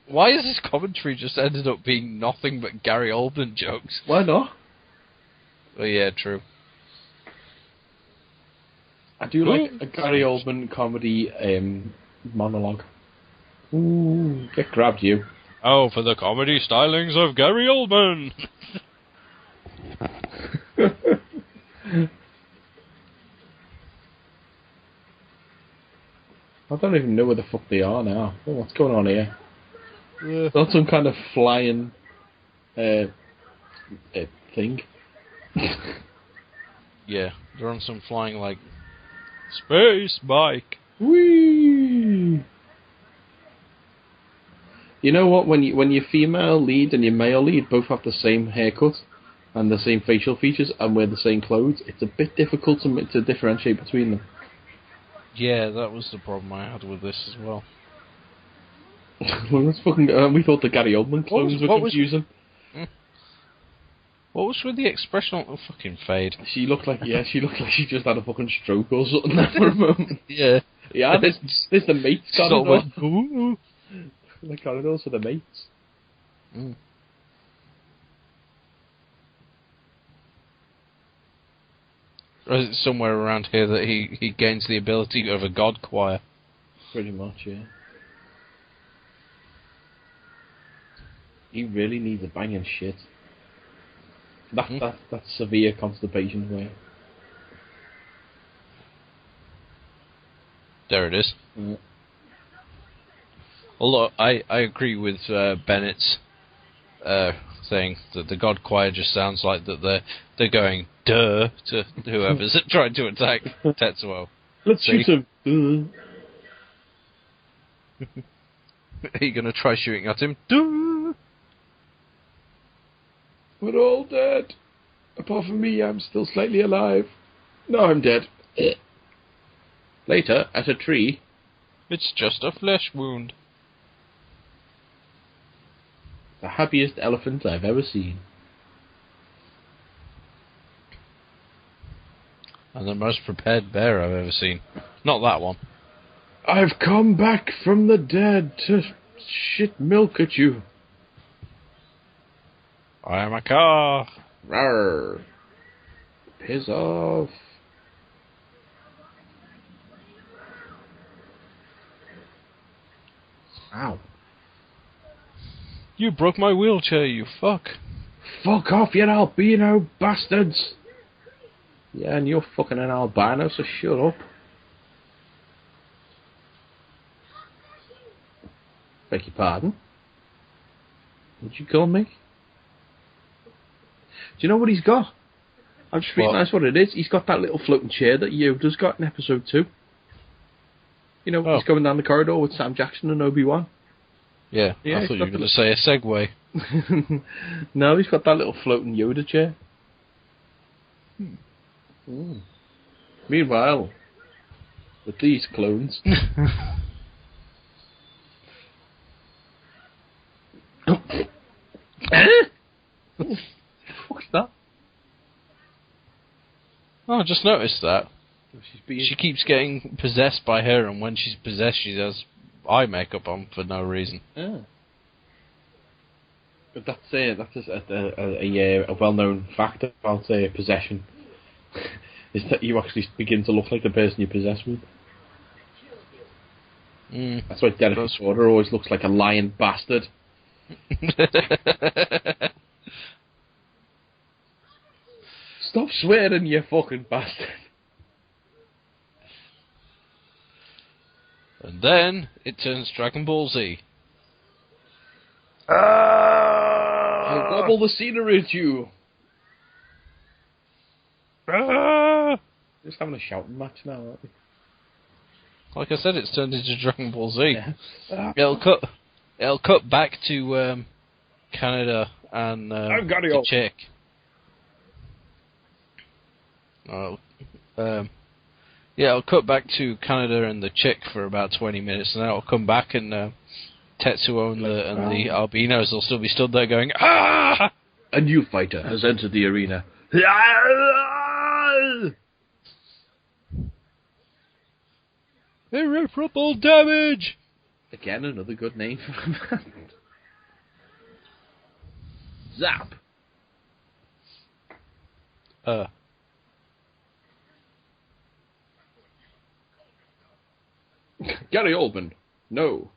Why has this commentary just ended up being nothing but Gary Oldman jokes? Why not? Oh yeah, true. I do like a Gary Oldman comedy monologue. Ooh, get grabbed, you. Oh, for the comedy stylings of Gary Oldman. I don't even know where the fuck they are now. Oh, what's going on here? Not some kind of flying thing. Yeah, they're on some flying, like, space bike. Whee! You know what? When your female lead and your male lead both have the same haircut and the same facial features and wear the same clothes, it's a bit difficult to differentiate between them. Yeah, that was the problem I had with this as well. We thought the Gary Oldman clones were confusing. What was with the expression on the fucking fade? She looked like she just had a fucking stroke or something there for a moment. Yeah. Yeah, there's the mates corridor. The corridors for the mates. Mm. Or is it somewhere around here that he gains the ability of a god choir? Pretty much, yeah. He really needs a banging shit. That's severe constipation for you. There it is. Yeah. Although I agree with Bennett's thing that the god choir just sounds like that they're going duh to whoever's trying to attack Tetsuo. Let's shoot him. Are you going to try shooting at him? Duh. We're all dead. Apart from me, I'm still slightly alive. No, I'm dead. Later, at a tree. It's just a flesh wound. The happiest elephant I've ever seen. And the most prepared bear I've ever seen. Not that one. I've come back from the dead to shit milk at you. I am a car. Rawr. Piss off. Ow. You broke my wheelchair, you fuck. Fuck off, you albino bastards. Yeah, and you're fucking an albino, so shut up. Beg your pardon? What'd you call me? Do you know what he's got? I've just realised what it is. He's got that little floating chair that Yoda's got in episode 2. You know, he's going down the corridor with Sam Jackson and Obi-Wan. Yeah, I thought you were going to say a Segway. No, he's got that little floating Yoda chair. Meanwhile, with these clones... What's that? Oh, I just noticed that. She's She keeps getting possessed by her, and when she's possessed, she has eye makeup on for no reason. Yeah. But that's a well-known fact about possession. Is that you actually begin to look like the person you're possessed with. That's why Derek Sorter always looks like a lying bastard. Stop swearing, you fucking bastard. And then it turns Dragon Ball Z. I'll gobble the scenery at you. Just having a shouting match now, aren't we? Like I said, it's turned into Dragon Ball Z. Yeah. It'll cut back to Canada and the chick. Yeah, I'll cut back to Canada and the chick for about 20 minutes, and then I'll come back and Tetsuo and the albinos will still be stood there going, ah! A new fighter has entered the arena. Irreparable damage! Again, another good name for a band. Zap! Gary Oldman. No.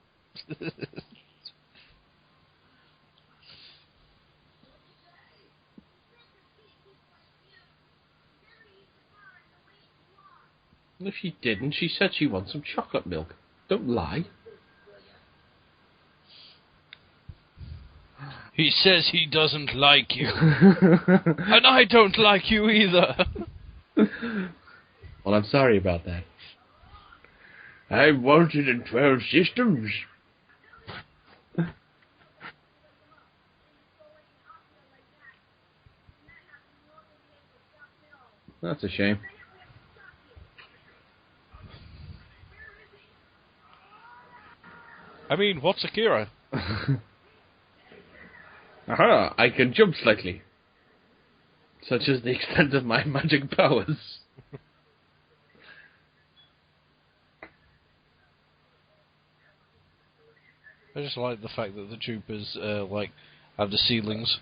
No, she didn't. She said she wants some chocolate milk. Don't lie. He says he doesn't like you. And I don't like you either. Well, I'm sorry about that. I want it in 12 systems. That's a shame. I mean, what's Akira? Aha, I can jump slightly. Such as the extent of my magic powers. I just like the fact that the troopers, have the ceilings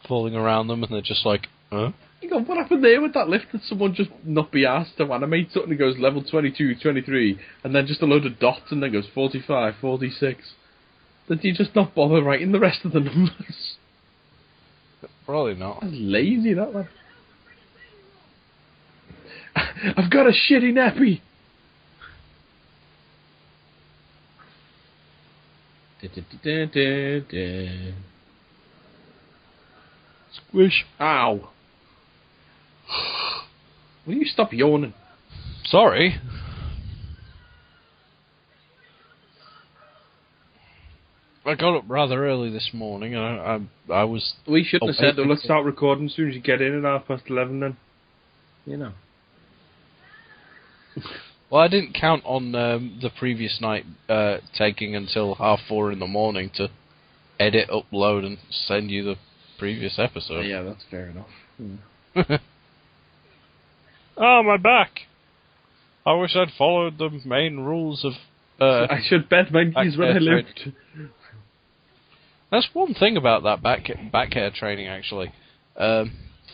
falling around them, and they're just like, huh? You know, what happened there with that lift? Did someone just not be asked to animate something that goes level 22, 23, and then just a load of dots, and then goes 45, 46? Did you just not bother writing the rest of the numbers? Probably not. That's lazy, that one. I've got a shitty nappy! Squish. Ow. Will you stop yawning? Sorry. I got up rather early this morning, and I was... We shouldn't have said that. Let's start recording as soon as you get in at 11:30 then. You know. Well, I didn't count on the previous night taking until 4:30 in the morning to edit, upload, and send you the previous episode. Yeah, that's fair enough. Oh, my back! I wish I'd followed the main rules of... I should bend my knees when I lift. That's one thing about that back hair training, actually.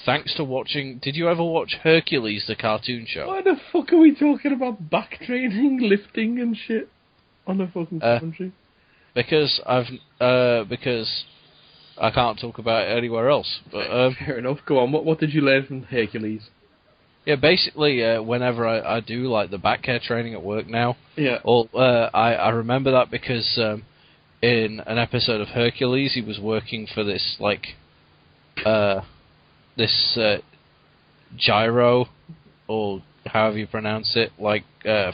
Thanks to watching... Did you ever watch Hercules, the cartoon show? Why the fuck are we talking about back training, lifting and shit on a fucking commentary? Because I can't talk about it anywhere else. But fair enough. Go on. What did you learn from Hercules? Yeah, basically, whenever I do like the back hair training at work now, yeah. I remember that because in an episode of Hercules, he was working for this gyro, or however you pronounce it,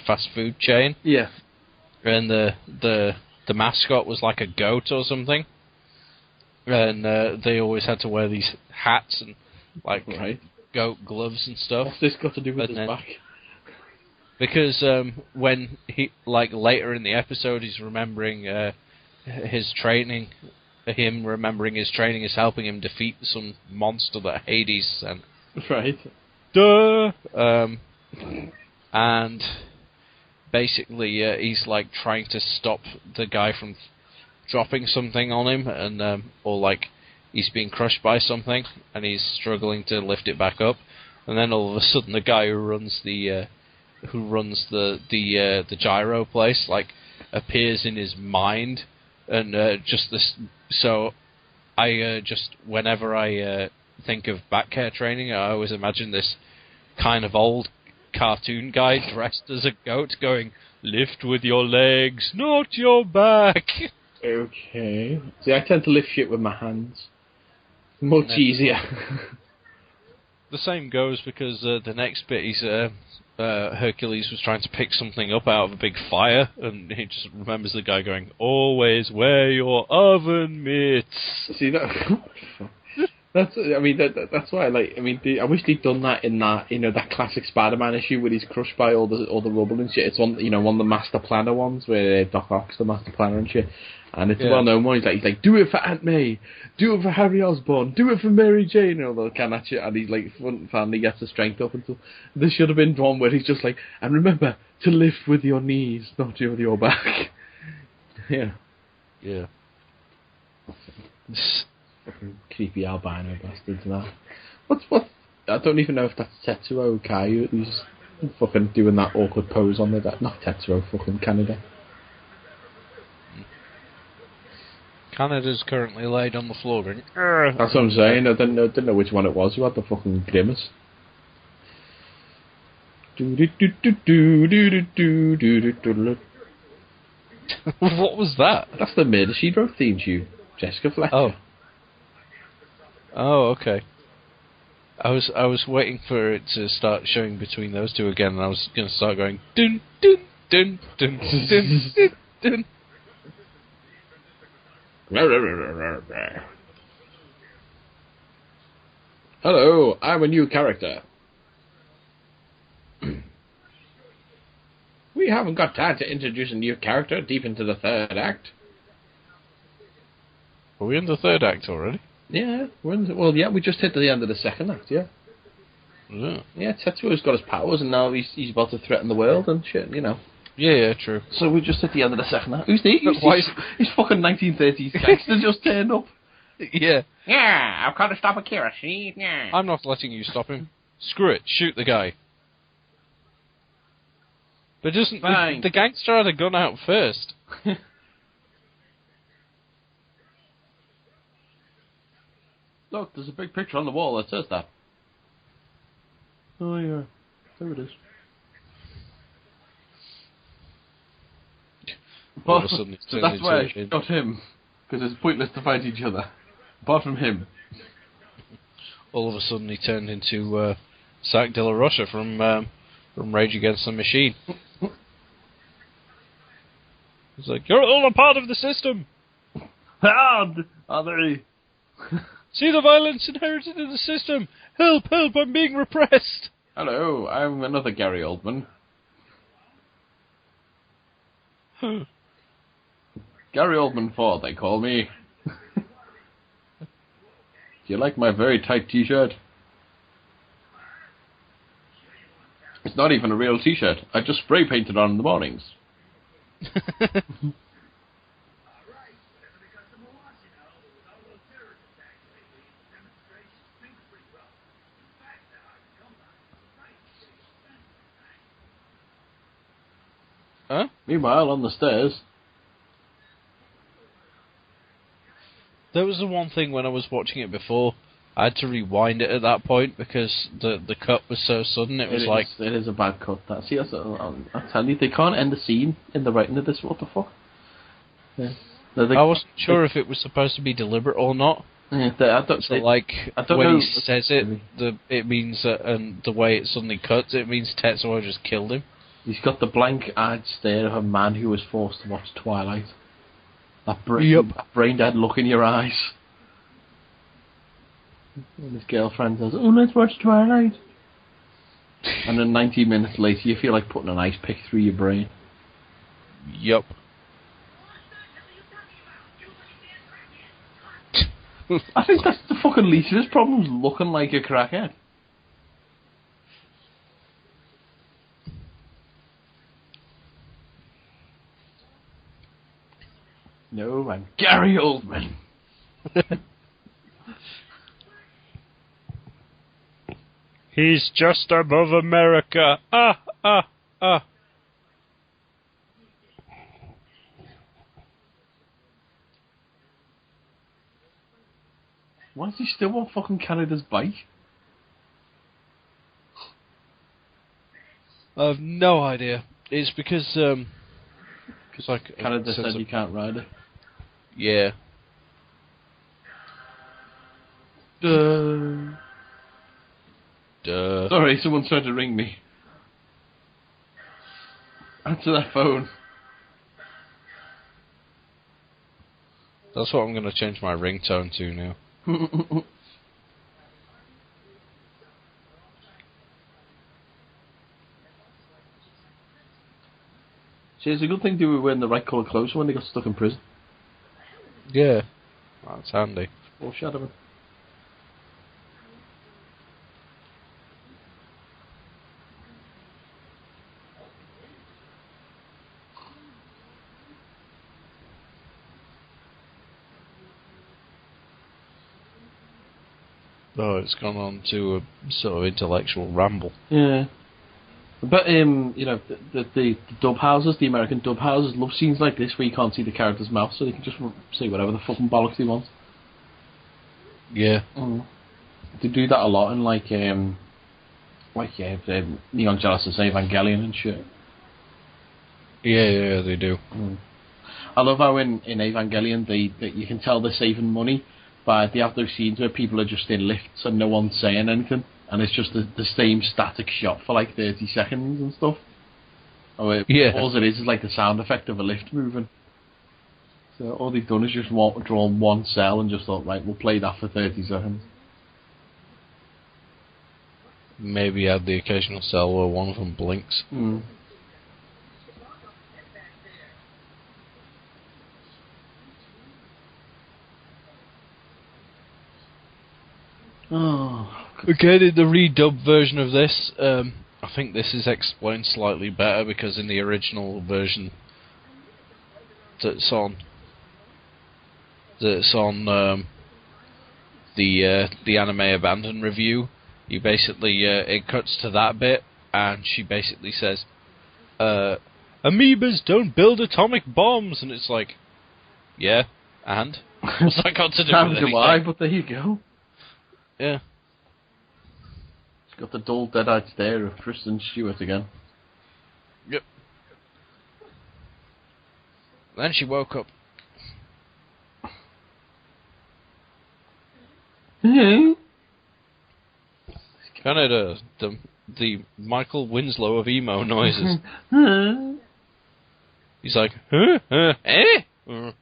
fast food chain. Yeah. And the mascot was like a goat or something. and they always had to wear these hats and like Right. goat gloves and stuff. What's this got to do with his then- back? Because when he, like, later in the episode, he's remembering his training. Him remembering his training is helping him defeat some monster that Hades sent. Right. Duh! And basically, he's like trying to stop the guy from dropping something on him, and or like he's being crushed by something, and he's struggling to lift it back up. And then all of a sudden, the guy who runs the gyro place like appears in his mind, and just this. So I just whenever I think of back care training, I always imagine this kind of old cartoon guy dressed as a goat going, "Lift with your legs, not your back." Okay. See, I tend to lift shit with my hands. Much easier. The same goes because the next bit he's Hercules was trying to pick something up out of a big fire, and he just remembers the guy going, "Always wear your oven mitts." See that? That's. I mean, that's why. Like, I mean, I wish they'd done that in that, that classic Spider-Man issue where he's crushed by all the rubble and shit. It's one of the Master Planner ones where Doc Ock's the Master Planner and shit. And it's a well-known one. He's like, do it for Aunt May, do it for Harry Osborn, do it for Mary Jane, and all that kind of shit. And he's like, finally gets the strength up and stuff. There should have been one where he's just like, and remember to lift with your knees, not with your back. Yeah. Yeah. Fucking creepy albino bastards. That. What? I don't even know if that's Tetsuo Kai who's fucking doing that awkward pose on the deck. Not Tetsuo, fucking Canada. Canada's currently laid on the floor going, That's what I'm saying. I didn't know which one it was who had the fucking grimace. What was that? That's the Murder She Wrote theme tune. Jessica Fletcher. Oh, okay. I was waiting for it to start showing between those two again, and I was going to start going dun dun dun dun dun dun dun. Hello, I'm a new character. We haven't got time to introduce a new character deep into the third act. Are we in the third act already? Yeah, we just hit the end of the second act, yeah. Yeah, Tetsuo's got his powers, and now he's about to threaten the world and shit, Yeah, true. So we just hit the end of the second act. Who's he's fucking 1930s gangster just turned up. Yeah. Yeah, I've got to stop Akira, see? Yeah. I'm not letting you stop him. Screw it, shoot the guy. But doesn't the gangster had a gun out first? Look, there's a big picture on the wall that says that. Oh yeah, there it is. All of a sudden it's So turned that's why I into shot him, because it's pointless to fight each other, apart from him. all of a sudden he turned into Zack de la Rocha from Rage Against the Machine. He's like, "You're all a part of the system. Are they? See the violence inherited in the system. Help, help! I'm being repressed." Hello, I'm another Gary Oldman. Gary Oldman 4, they call me. Do you like my very tight t-shirt? It's not even a real t-shirt. I just spray painted on in the mornings. Huh? Meanwhile, on the stairs... There was the one thing when I was watching it before, I had to rewind it at that point because the cut was so sudden. It is a bad cut. That. See, I tell you, they can't end the scene in the writing of this. What the fuck? Yeah. I wasn't sure if it was supposed to be deliberate or not. Yeah, I don't when he says it, it means that, and the way it suddenly cuts, it means Tetsuo just killed him. He's got the blank-eyed stare of a man who was forced to watch Twilight. That brain dead look in your eyes. And his girlfriend says, "Oh, let's watch Twilight." And then 90 minutes later, you feel like putting an ice pick through your brain. Yup. I think that's the fucking least of his problems, looking like a crackhead. No, I'm Gary Oldman. He's just above America. Ah, ah, ah. Why does he still want fucking Canada's bike? I have no idea. It's because like Canada said you can't ride it. Yeah. Duh. Sorry, someone's trying to ring me. Answer that phone. That's what I'm going to change my ringtone to now. See, it's a good thing they were wearing the right colour clothes when they got stuck in prison. Yeah. That's handy. Foreshadowing. Oh, it's gone on to a sort of intellectual ramble. Yeah. But, you know, the dub houses, the American dub houses, love scenes like this where you can't see the character's mouth, so they can just say whatever the fucking bollocks they want. Yeah. Mm. They do that a lot in, Neon Genesis Evangelion and shit. Yeah, they do. Mm. I love how in Evangelion you can tell they're saving money, but they have those scenes where people are just in lifts and no one's saying anything, and it's just the same static shot for like 30 seconds and stuff. All it is like the sound effect of a lift moving. So all they've done is just drawn one cell and just thought, right, we'll play that for 30 seconds. Maybe add the occasional cell where one of them blinks. Mm. Oh, again, in the redub version of this, I think this is explained slightly better because in the original version that's on the Anime Abandon review, you basically it cuts to that bit and she basically says, "Amoebas don't build atomic bombs," and it's like, yeah, and what's that got to do with anything? why? But there you go. Yeah. It's got the dull, dead-eyed stare of Kristen Stewart again. Yep. Then she woke up. Mm-hmm. Kind of the Michael Winslow of emo noises. He's like, eh? Don't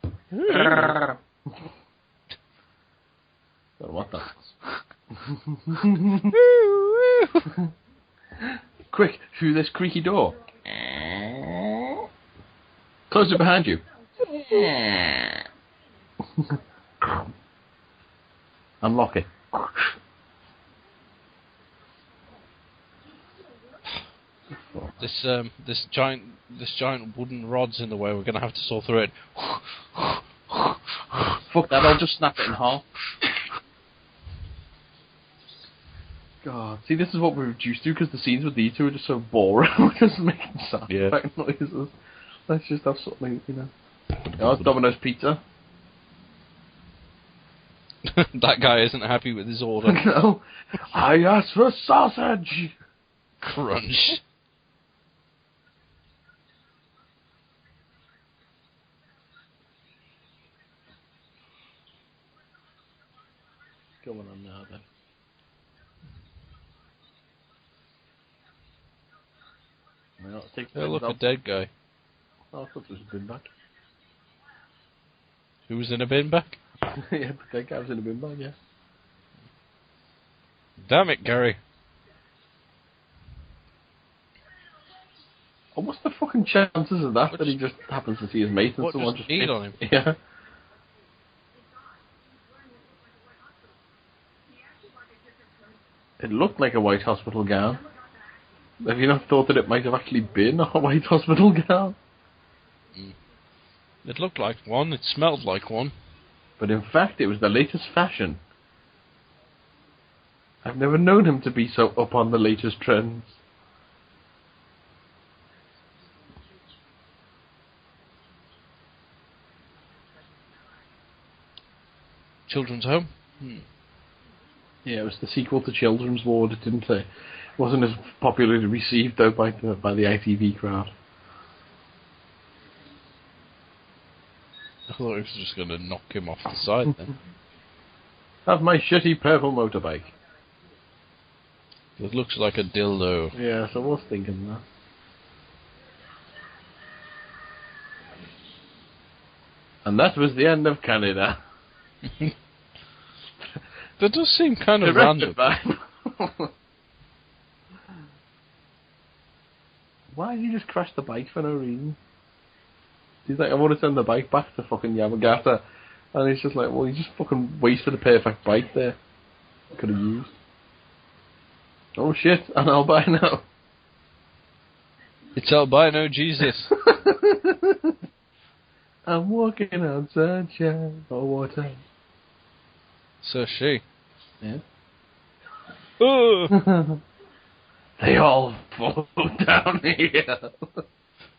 know what that was. Quick, through this creaky door. Close it behind you. Unlock it. This giant wooden rod's in the way. We're gonna have to saw through it. Fuck that! I'll just snap it in half. God, see, this is what we're reduced to because the scenes with these two are just so boring. We're just making sound effect noises. Let's just have something, you know. Oh, it's Domino's Pizza. That guy isn't happy with his order. No, I asked for sausage. Crunch. Going on now then. Hey, look, a dead guy. Oh, I thought it was a bin bag. Who was in a bin bag? Yeah, the dead guy was in a bin bag, yeah. Damn it, Gary. Oh, what's the fucking chances of that he just happens to see his mate and What, someone just peed on him? Yeah. It looked like a white hospital gown. Have you not thought that it might have actually been a white hospital gown? It looked like one, it smelled like one. But in fact, it was the latest fashion. I've never known him to be so up on the latest trends. Children's Home? Yeah, it was the sequel to Children's Ward, didn't it? It wasn't as popularly received, though, by the ITV crowd. I thought he was just going to knock him off the side then. Have my shitty purple motorbike. It looks like a dildo. Yes, I was thinking that. And that was the end of Canada. That does seem kind of random. Why did he just crash the bike for no reason? He's like, I want to send the bike back to fucking Yamagata. And he's just like, well, you just fucking wasted a perfect bike there. Could have used. Oh shit, an albino. It's albino Jesus. I'm walking on sunshine or water. So she. Yeah. Oh! They all fall down here.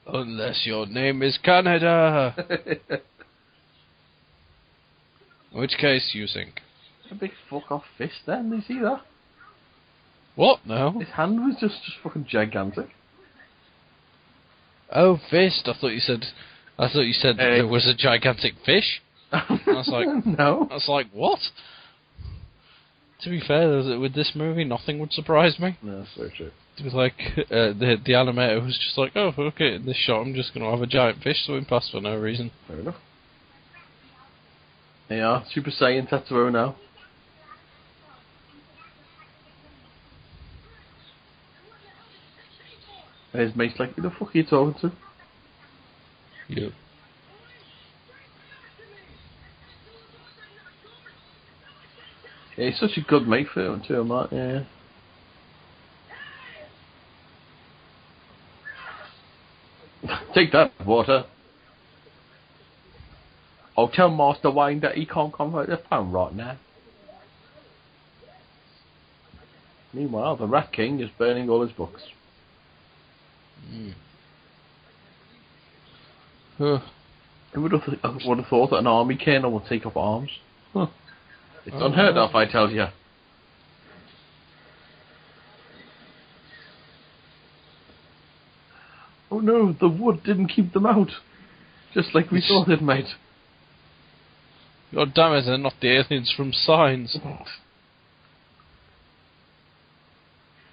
Unless your name is Canada. In which case you sink. A big fuck off fist then, do you see that? What? No. His hand was just fucking gigantic. Oh, fist. I thought you said there was a gigantic fish. I was like, no. I was like, what? To be fair, with this movie, nothing would surprise me. No, that's very true. It was like the animator was just like, oh, okay, in this shot, I'm just going to have a giant fish swim past for no reason. Fair enough. They are Super Saiyan Tetsuo now. And his mate's like, who the fuck are you talking to? Yeah. Yeah, he's such a good mate for him too, Matt, yeah. Take that, water. I'll tell Master Wayne that he can't come out the phone right now. Meanwhile, the Rat King is burning all his books. Huh. Who would have thought that an army colonel would take up arms? Huh. It's unheard of, I tell you. Oh no, the wood didn't keep them out. Just like we thought it might. God damn it, they're not the aliens from Signs.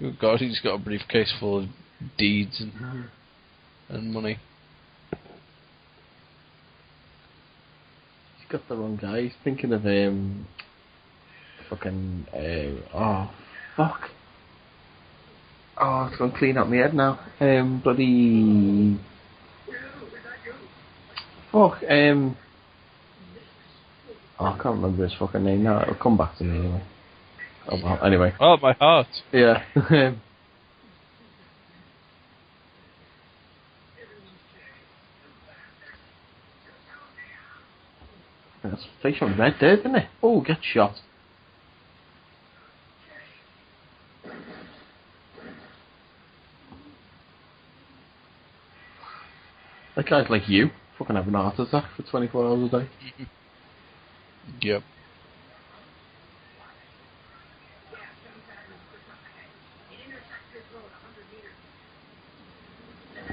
Oh god, he's got a briefcase full of deeds and money. He's got the wrong guy. He's thinking of fucking oh fuck. Oh, it's gonna clean up my head now. Bloody fuck. Oh, I can't remember his fucking name now. It'll come back to me anyway. Oh well. Anyway. Oh, my heart. Yeah. That's face on red there, didn't it? Oh, get shot. That guy's like you, fucking having a heart attack for 24 hours a day. Yep.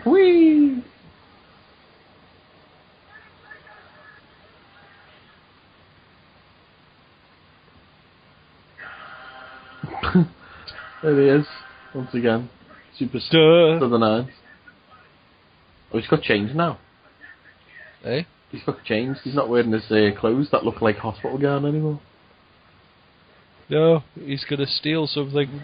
Whee! There he is, once again. Superstar to the nines. Oh, he's got chains now. Eh? He's got chains. He's not wearing his clothes that look like hospital gown anymore. No, he's gonna steal something.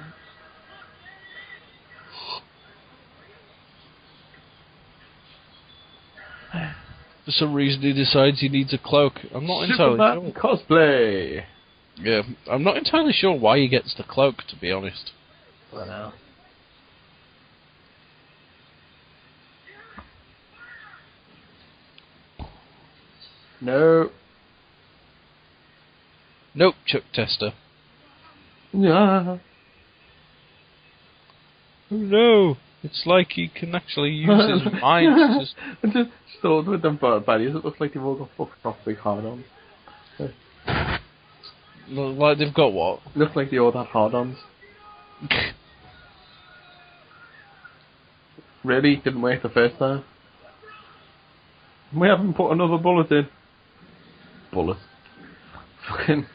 For some reason he decides he needs a cloak. I'm not entirely Superman sure. cosplay. Yeah, I'm not entirely sure why he gets the cloak, to be honest. I don't know. No. Nope, Chuck Tester. Yeah. Oh no! It's like he can actually use his mind to just... I just thought with them baddies, it looks like they've all got fucked off big hard-ons. Like they've got what? Look like they all have hard-ons. Really? Didn't work the first time? We haven't put another bullet in. Bullet. Fucking...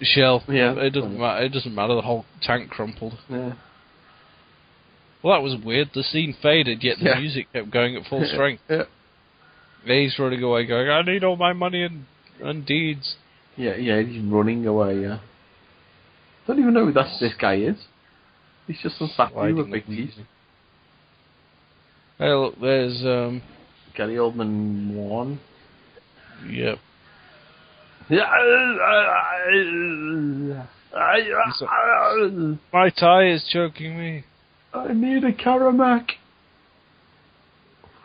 Shell. Yeah. It doesn't matter. It doesn't matter. The whole tank crumpled. Yeah. Well, that was weird. The scene faded, yet the music kept going at full strength. Yeah. He's running away, going, "I need all my money and deeds." Yeah, he's running away. Yeah. Don't even know who this guy is. He's just some fat dude with big teeth. Hey, look, there's Gary Oldman 1. Yep. My tie is choking me. I need a Caramac.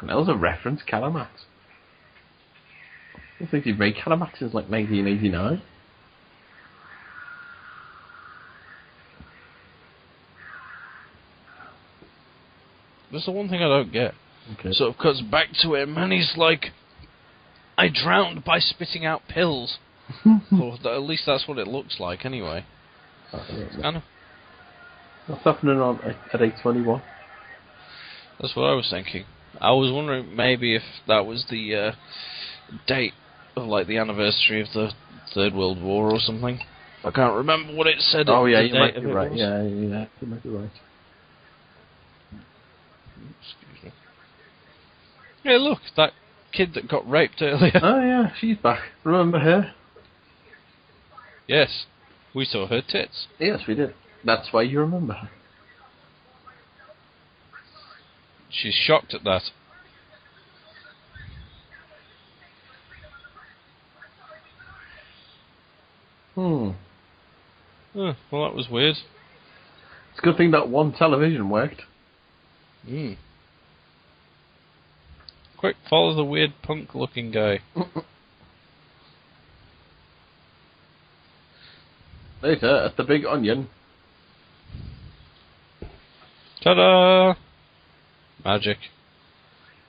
That was a reference, Caramax. I think he'd made Caramax since like 1989. That's the one thing I don't get. Okay. So it cuts back to him, and he's like, "I drowned by spitting out pills." Or at least that's what it looks like, anyway. Kind of. What's happening on at 8:21? That's what I was thinking. I was wondering maybe if that was the date of like the anniversary of the Third World War or something. I can't remember what it said. Oh yeah, the you date might of be it right. was. Yeah, you might be right. Excuse me. Yeah, look, that kid that got raped earlier. Oh yeah, she's back. Remember her? Yes, we saw her tits. Yes, we did. That's why you remember her. She's shocked at that. Hmm. Well, that was weird. It's a good thing that one television worked. Hmm. Quick, follow the weird punk-looking guy. Later, at the Big Onion. Ta-da! Magic.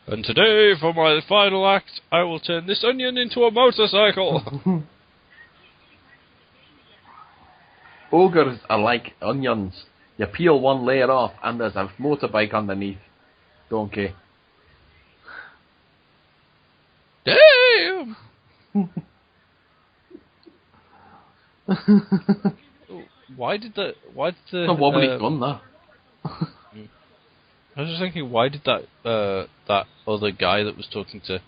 And today, for my final act, I will turn this onion into a motorcycle. Ogres are like onions. You peel one layer off and there's a motorbike underneath. Donkey. Damn! Why did the A wobbly gun, that. I was just thinking, why did that other guy that was talking to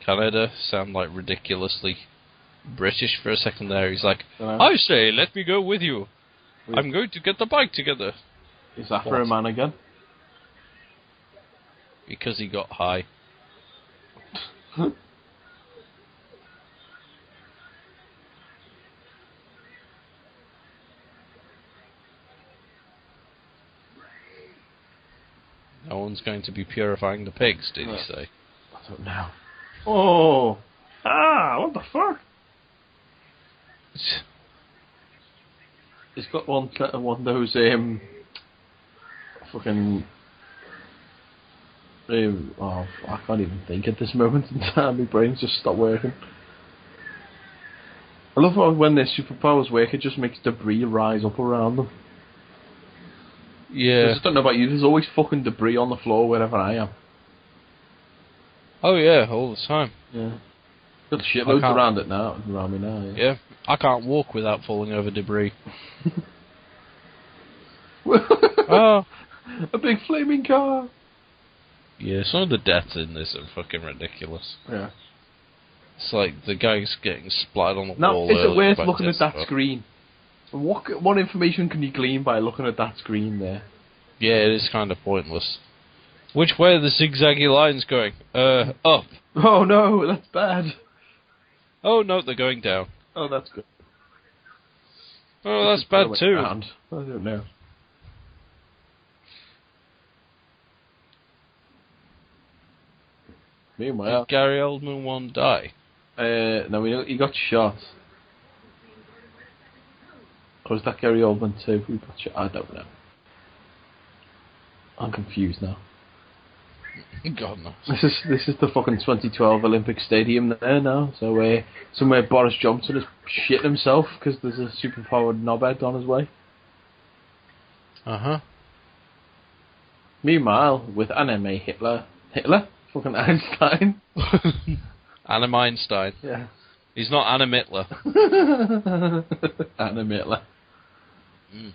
Canada sound like ridiculously British for a second there? He's like, "I say, let me go with you. I'm going to get the bike together." Is that for a man again? Because he got high. No one's going to be purifying the pigs, did he say? I don't know. Oh! Ah! What the fuck? He's got one of those fucking oh, I can't even think at this moment in time. My brain's just stopped working. I love how when their superpowers work, it just makes debris rise up around them. Yeah. I just don't know about you. There's always fucking debris on the floor wherever I am. Oh yeah, all the time. Yeah. Got shitloads around it now. Around me now. Yeah. I can't walk without falling over debris. Oh. A big flaming car. Yeah, some of the deaths in this are fucking ridiculous. Yeah. It's like the guy's getting splattered on the Now, wall. is it worth by looking at that Tesco. screen? What information can you glean by looking at that screen there? Yeah, it is kind of pointless. Which way are the zigzaggy lines going? Up. Oh no, that's bad. Oh no, they're going down. Oh, that's good. Oh, that's bad too. Around. I don't know. Meanwhile, Did Gary Oldman one die? no, he got shot. Or was that Gary Oldman too? Who got shot? I don't know. I'm confused now. God no. This is the fucking 2012 Olympic Stadium there now. So somewhere Boris Johnson has shit himself because there's a superpowered knobhead on his way. Meanwhile, with anime Hitler, fucking Einstein. Anime Einstein. Yeah. He's not Anna Mittler. Anime Hitler. Mm.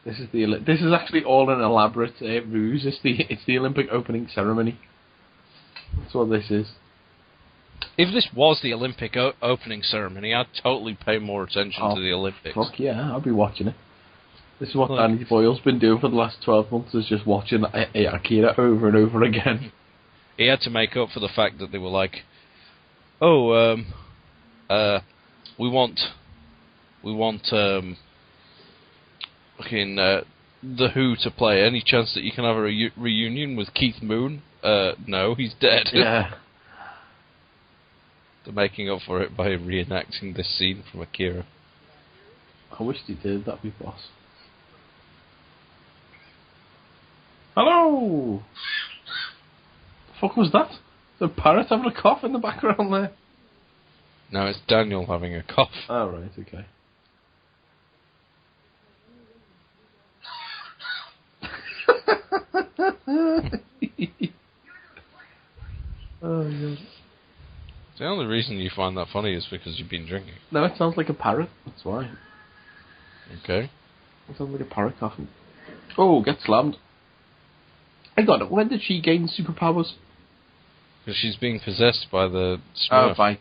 This is actually all an elaborate ruse. It's the Olympic opening ceremony. That's what this is. If this was the Olympic opening ceremony, I'd totally pay more attention to the Olympics. Fuck yeah, I'll be watching it. This is what Look. Danny Boyle's been doing for the last 12 months, is just watching Akira over and over again. He had to make up for the fact that they were like, oh, we want, fucking, The Who to play. Any chance that you can have a reunion with Keith Moon? No, he's dead. Yeah. They're making up for it by reenacting this scene from Akira. I wish he did, that'd be boss. Hello! The fuck was that? The parrot having a cough in the background there? No, it's Daniel having a cough. Oh, right, okay. Oh, God. The only reason you find that funny is because you've been drinking. No, it sounds like a parrot, that's why. Okay. It sounds like a parrot coughing. Oh, get slammed. I got it. When did she gain superpowers? Because she's being possessed by the Oh, Smurf. by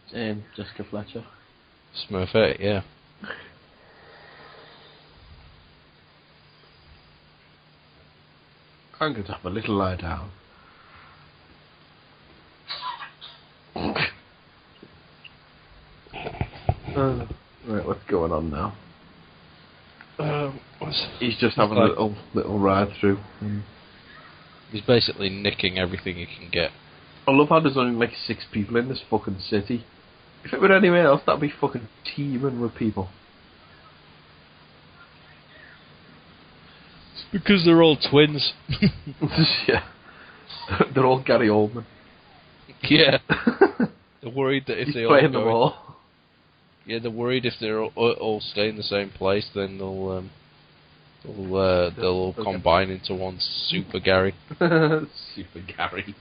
Jessica Fletcher. Smurfette, yeah. I'm going to have a little lie down. Right, what's going on now? He's just having like- a little ride through. He's basically nicking everything he can get. I love how there's only like 6 people in this fucking city. If it were anywhere else, that'd be fucking teeming with people. It's because they're all twins. Yeah. They're all Gary Oldman. Yeah. They're worried that if He's they all playing go them all. Yeah, they're worried if they all stay in the same place, then they'll all combine into one Super Gary. Super Gary.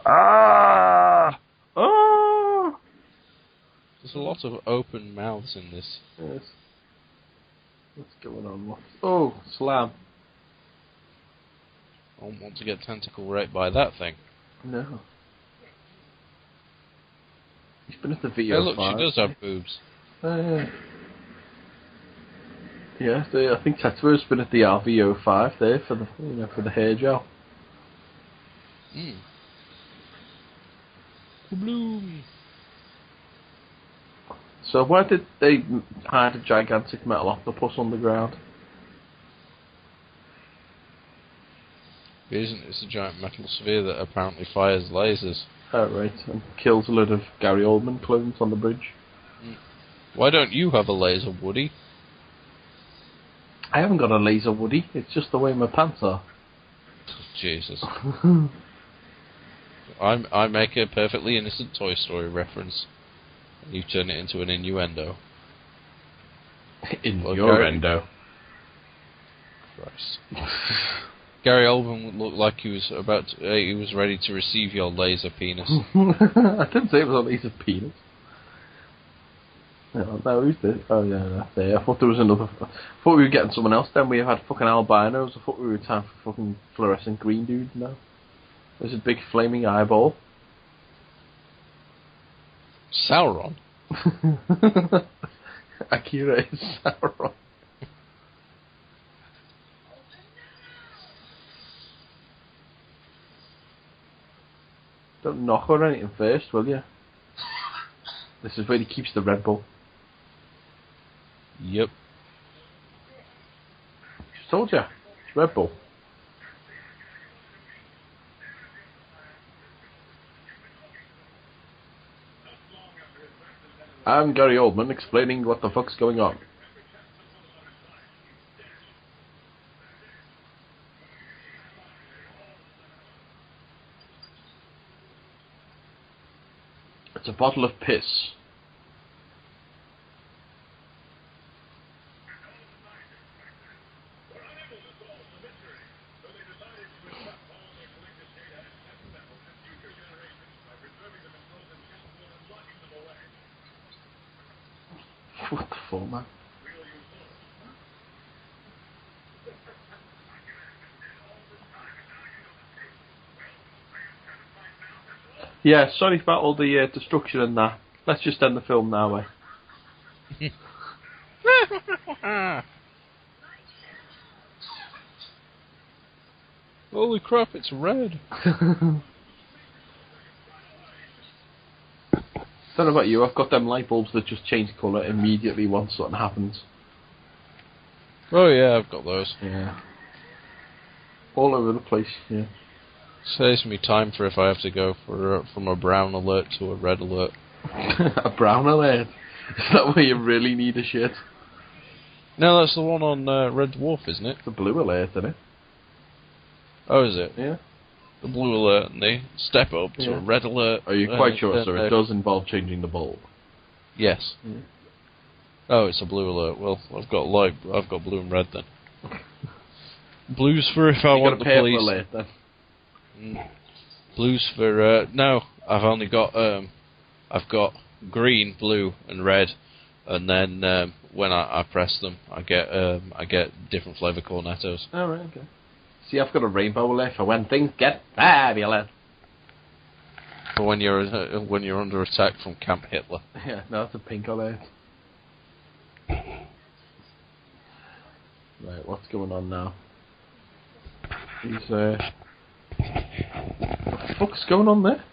Ah! Ah! There's a lot of open mouths in this. Yes. What's going on? Oh, slam. I don't want to get tentacle raped by that thing. No. He's been at the Hey, VO5. look, she does have boobs. Yeah, I think Tetsuo's been at the RVO5 there for the hair gel. Mm. Bloom. So why did they hide a gigantic metal octopus underground? It isn't. It's a giant metal sphere that apparently fires lasers. Oh, right, and kills a load of Gary Oldman clones on the bridge. Why don't you have a laser, Woody? I haven't got a laser, Woody. It's just the way my pants are. Jesus. I make a perfectly innocent Toy Story reference. And you turn it into an innuendo. Innuendo. Christ. Gary Oldman looked like he was he was ready to receive your laser penis. I didn't say it was a laser penis. No, who's this? Oh yeah, that's it. I thought there was another. I thought we were getting someone else. Then we had fucking albinos. I thought we were time for fucking fluorescent green dude. No, there's a big flaming eyeball. Sauron. Akira is Sauron. Don't knock or anything first, will you? This is where he keeps the Red Bull. Yep. Just told you. It's Red Bull. I'm Gary Oldman explaining what the fuck's going on. It's a bottle of piss. What the fuck, man? Yeah, sorry about all the destruction and that. Let's just end the film now, eh? Holy crap, it's red. Don't know about you, I've got them light bulbs that just change colour immediately once something happens. Oh yeah, I've got those. Yeah. All over the place, yeah. Saves me time for if I have to go from a brown alert to a red alert. A brown alert? Is that where you really need a shit? No, that's the one on Red Dwarf, isn't it? It's a blue alert, isn't it? Oh, is it? Yeah. The blue alert, and they step up to a red alert. Are you quite sure, sir? It does involve changing the bulb. Yes. Yeah. Oh, it's a blue alert. Well, I've got blue and red then. Blues for if I want the police. Alert, then. Blues for no. I've only got I've got green, blue, and red, and then when I press them, I get different flavour cornetos. Oh right, okay. See, I've got a rainbow alert for when things get fabulous. For when you're under attack from Camp Hitler. Yeah, no, it's a pink alert. Right, what's going on now? He's what the fuck's going on there?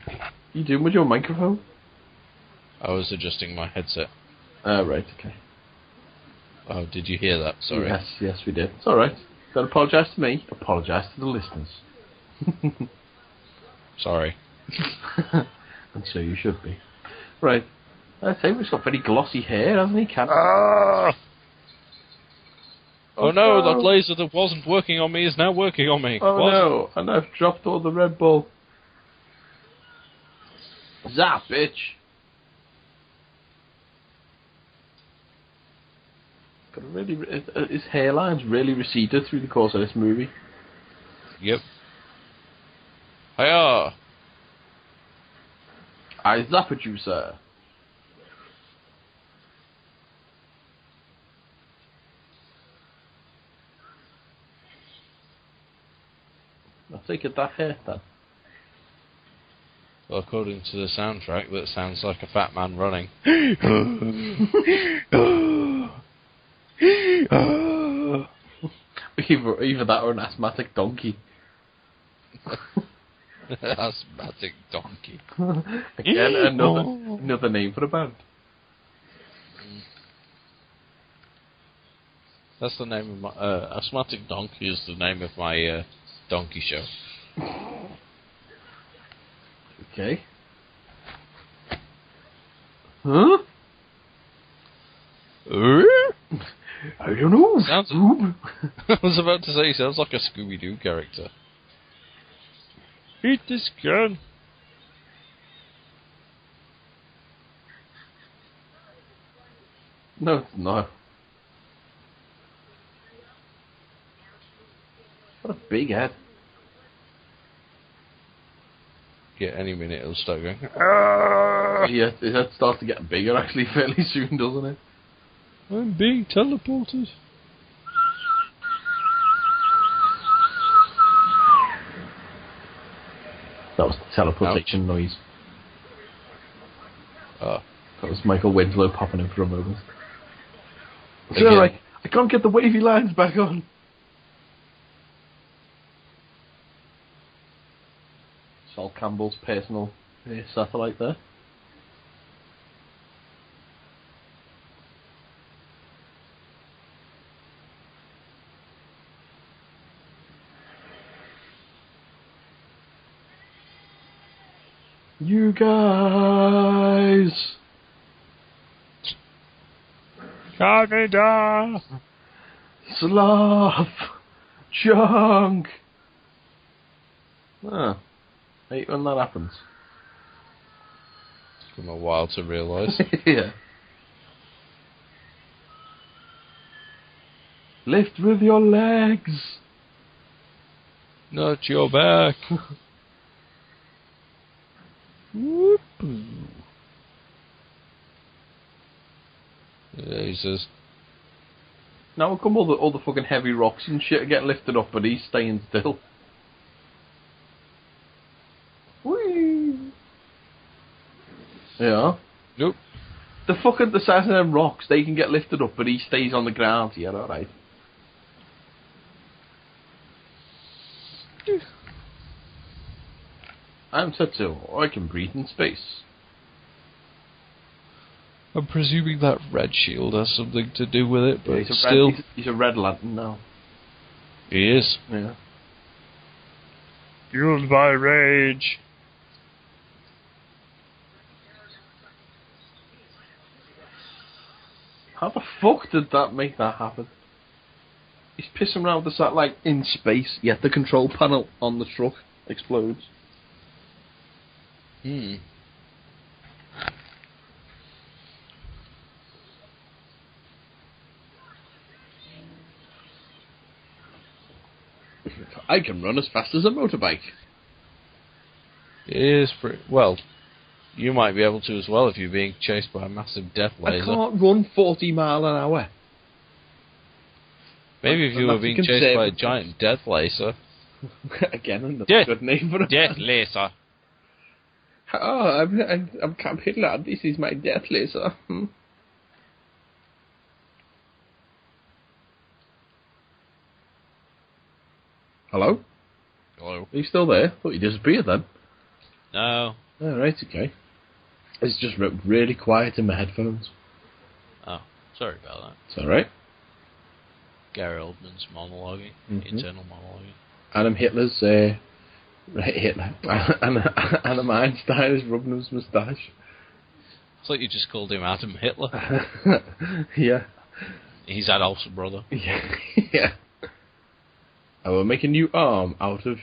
What are you doing with your microphone? I was adjusting my headset. Right, okay. Oh, did you hear that? Sorry. Yes, we did. It's alright. Don't apologise to me, apologise to the listeners. Sorry. And so you should be. Right. I'd say he's got very glossy hair, hasn't he, Cat? Oh no, that laser that wasn't working on me is now working on me. Oh what? no, and I've dropped all the Red Bull. Zap, bitch! Got really, his hairline's really receded through the course of this movie. Yep. Hiya! I zapped you, sir. I take it that hair then. Well, according to the soundtrack, that sounds like a fat man running. Either that or an asthmatic donkey. Asthmatic donkey. Again, another name for a band. That's the name of my... Asthmatic Donkey is the name of my donkey show. Okay. Huh? I don't know. Sounds... I was about to say, he sounds like a Scooby-Doo character. Eat this gun. No, it's not. What a big head. it any minute. It'll start going. Yeah, it starts to get bigger actually fairly soon, doesn't it? I'm being teleported. That was the teleportation noise. Oh. That was Michael Winslow popping in for a moment. Again. So, like, I can't get the wavy lines back on. Sol Campbell's personal satellite there. You guys! Canada! Sloth! Junk! Ah. Hate when that happens. It's been a while to realise. Yeah. Lift with your legs! Not your back. Whoop. Jesus. Now come all the fucking heavy rocks and shit get lifted up, but he's staying still. Whee! Yeah. Nope. The size of them rocks, they can get lifted up, but he stays on the ground. Yeah, alright. I'm Tetsuo. I can breathe in space. I'm presuming that red shield has something to do with it, but he's still... he's a red lantern now. He is. Yeah. Fueled by rage. How the fuck did that make that happen? He's pissing around with the satellite in space, yet the control panel on the truck explodes. Hmm. I can run as fast as a motorbike. It is pretty... Well, you might be able to as well if you're being chased by a massive death laser. I can't run 40 mile an hour. Maybe if you were being chased by a giant death laser. Again, another good name for it. Death laser. Oh, I'm Camp Hitler. This is my death laser. Hello? Hello. Are you still there? Thought you disappeared then. No. Oh, right, okay. It's just really quiet in my headphones. Oh, sorry about that. It's alright. Gary Oldmans monologuing. Internal monologuing. Adam Hitler's, Hitler. Adam Einstein is rubbing his moustache. I thought you just called him Adam Hitler. Yeah. He's Adolf's brother. Yeah. Yeah. I will make a new arm out of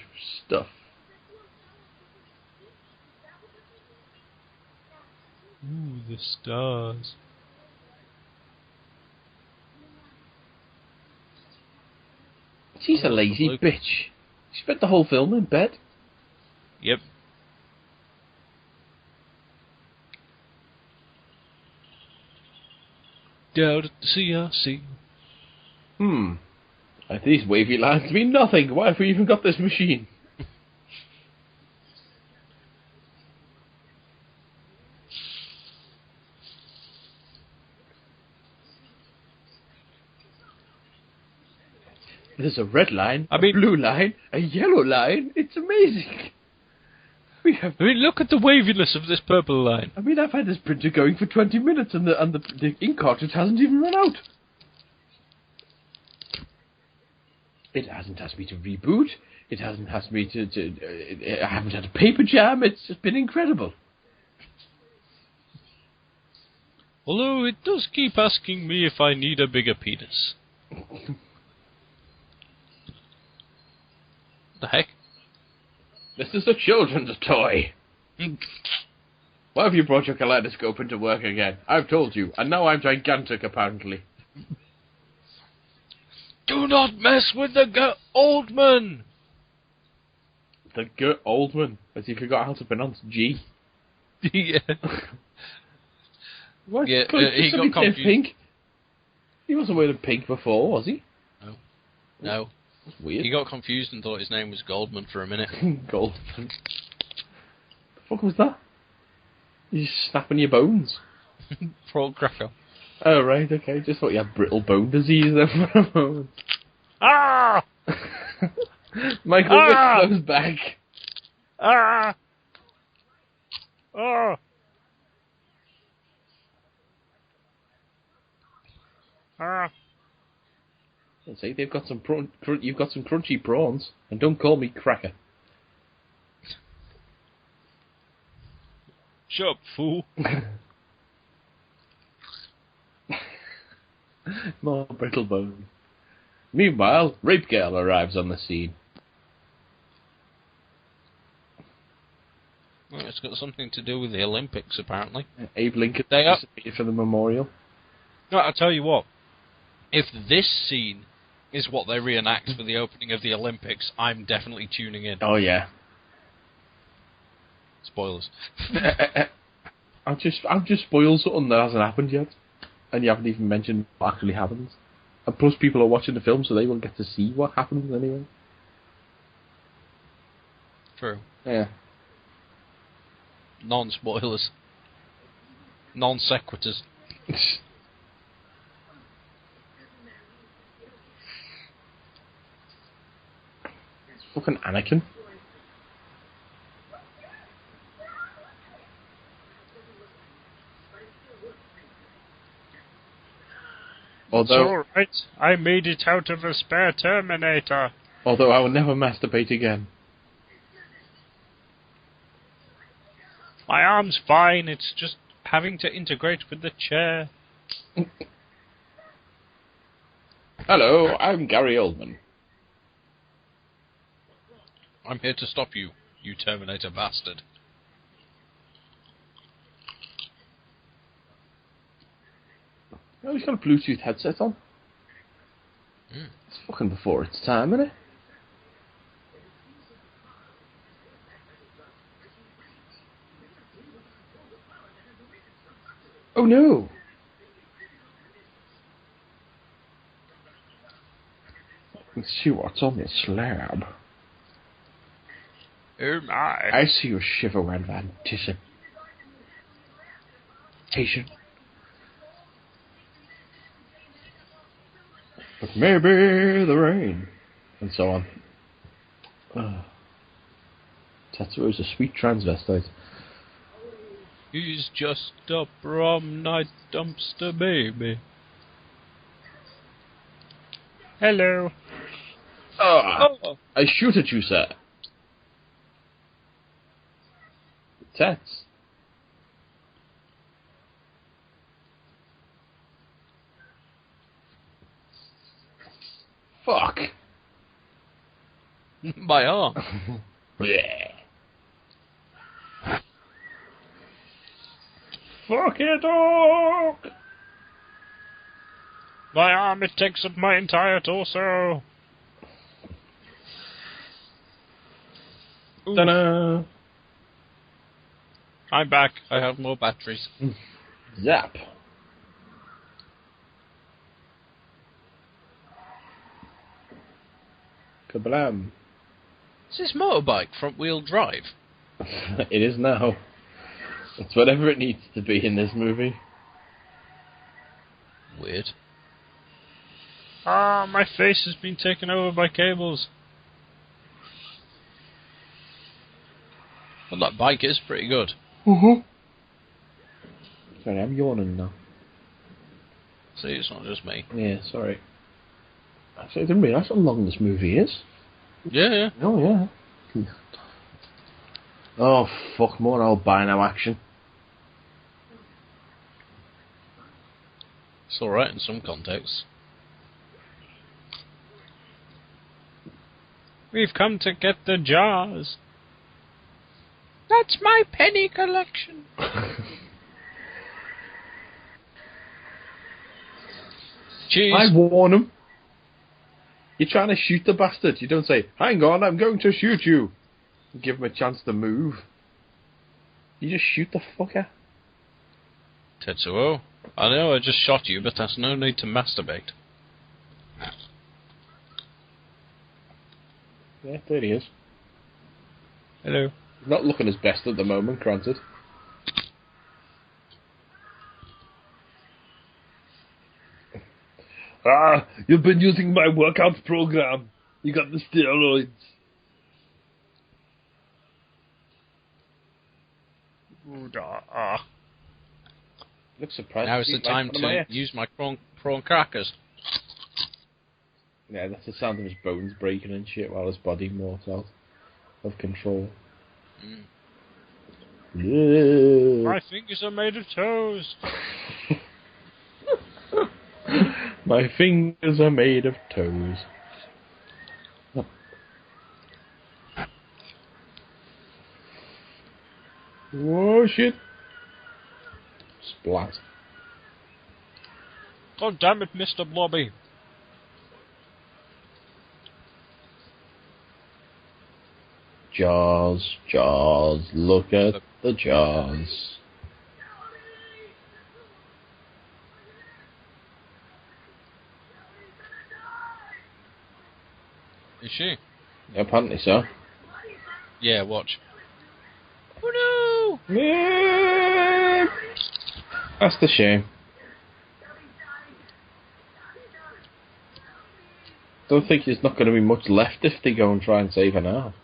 stuff. Ooh, the stars. She's a lazy bitch. She spent the whole film in bed. Yep. Down at the CRC. These wavy lines mean nothing. Why have we even got this machine? There's a red line, a blue line, a yellow line. It's amazing. Look at the waviness of this purple line. I've had this printer going for 20 minutes and the ink cartridge hasn't even run out. It hasn't asked me to reboot. It hasn't asked me I haven't had a paper jam. It's just been incredible. Although it does keep asking me if I need a bigger penis. The heck? This is a children's toy. Why have you brought your kaleidoscope into work again? I've told you, and now I'm gigantic, apparently. Do not mess with the Oldman! The Gary Oldman, as he forgot how to pronounce G. Yeah. What? Yeah, he got confused. Pink. He wasn't wearing pink before, was he? No. That's weird. He got confused and thought his name was Goldman for a minute. Goldman. The fuck was that? You snapping your bones? Frog cracker. Oh, right, okay. Just thought you had brittle bone disease there for a moment. Ah! Michael goes back. Ah! Oh! Ah! See, they've got some you've got some crunchy prawns, and don't call me cracker. Shut up, fool. More brittle bone. Meanwhile, Rape Girl arrives on the scene. Well, it's got something to do with the Olympics, apparently. Abe Lincoln They are disappeared for the memorial. No, I'll tell you what. If this scene is what they reenact for the opening of the Olympics, I'm definitely tuning in. Oh yeah. Spoilers. I've just spoiled something that hasn't happened yet, and you haven't even mentioned what actually happens. And plus, people are watching the film, so they won't get to see what happens anyway. True. Yeah. Non-spoilers. Non-sequiturs. Fucking Anakin. Although, it's alright. I made it out of a spare Terminator. Although I will never masturbate again. My arm's fine, it's just having to integrate with the chair. Hello, I'm Gary Oldman. I'm here to stop you, you Terminator bastard. Oh, he's got a Bluetooth headset on. It's fucking before its time, isn't it? Oh no! Let's see what's on this slab. Oh my. I see you shiver with anticipation. But maybe the rain. And so on. Tetsuo is a sweet transvestite. He's just a prom night dumpster baby. Hello. Oh. I shoot at you, sir. Tats. Fuck. My arm. Yeah. Fuck it, dog! My arm, it takes up my entire torso. Ta-da! I'm back. I have more batteries. Zap. Kablam. Is this motorbike front-wheel drive? It is now. It's whatever it needs to be in this movie. Weird. Ah, my face has been taken over by cables. Well, that bike is pretty good. Sorry, I'm yawning now. See, it's not just me. Yeah, sorry. Actually, I didn't realise how long this movie is. Yeah. Oh, yeah. Oh, fuck, more albino action. It's alright in some contexts. We've come to get the jars. That's my penny collection. Jeez. I warn him. You're trying to shoot the bastard. You don't say, hang on, I'm going to shoot you. Give him a chance to move. You just shoot the fucker. Tetsuo, I know I just shot you, but there's no need to masturbate. Yeah, there he is. Hello. He's not looking his best at the moment, granted. Ah, you've been using my workout program. You got the steroids. Looks surprised. Now is the time to use my prawn crackers. Yeah, that's the sound of his bones breaking and shit while his body morphs out of control. My fingers are made of toes. My fingers are made of toes. Whoa, shit. Splat. God damn it, Mr. Blobby. Jaws, Jaws, look at the Jaws. Is she? Yeah, apparently so. Yeah, watch. Oh no! Yeah. That's the shame. Don't think there's not going to be much left if they go and try and save her now.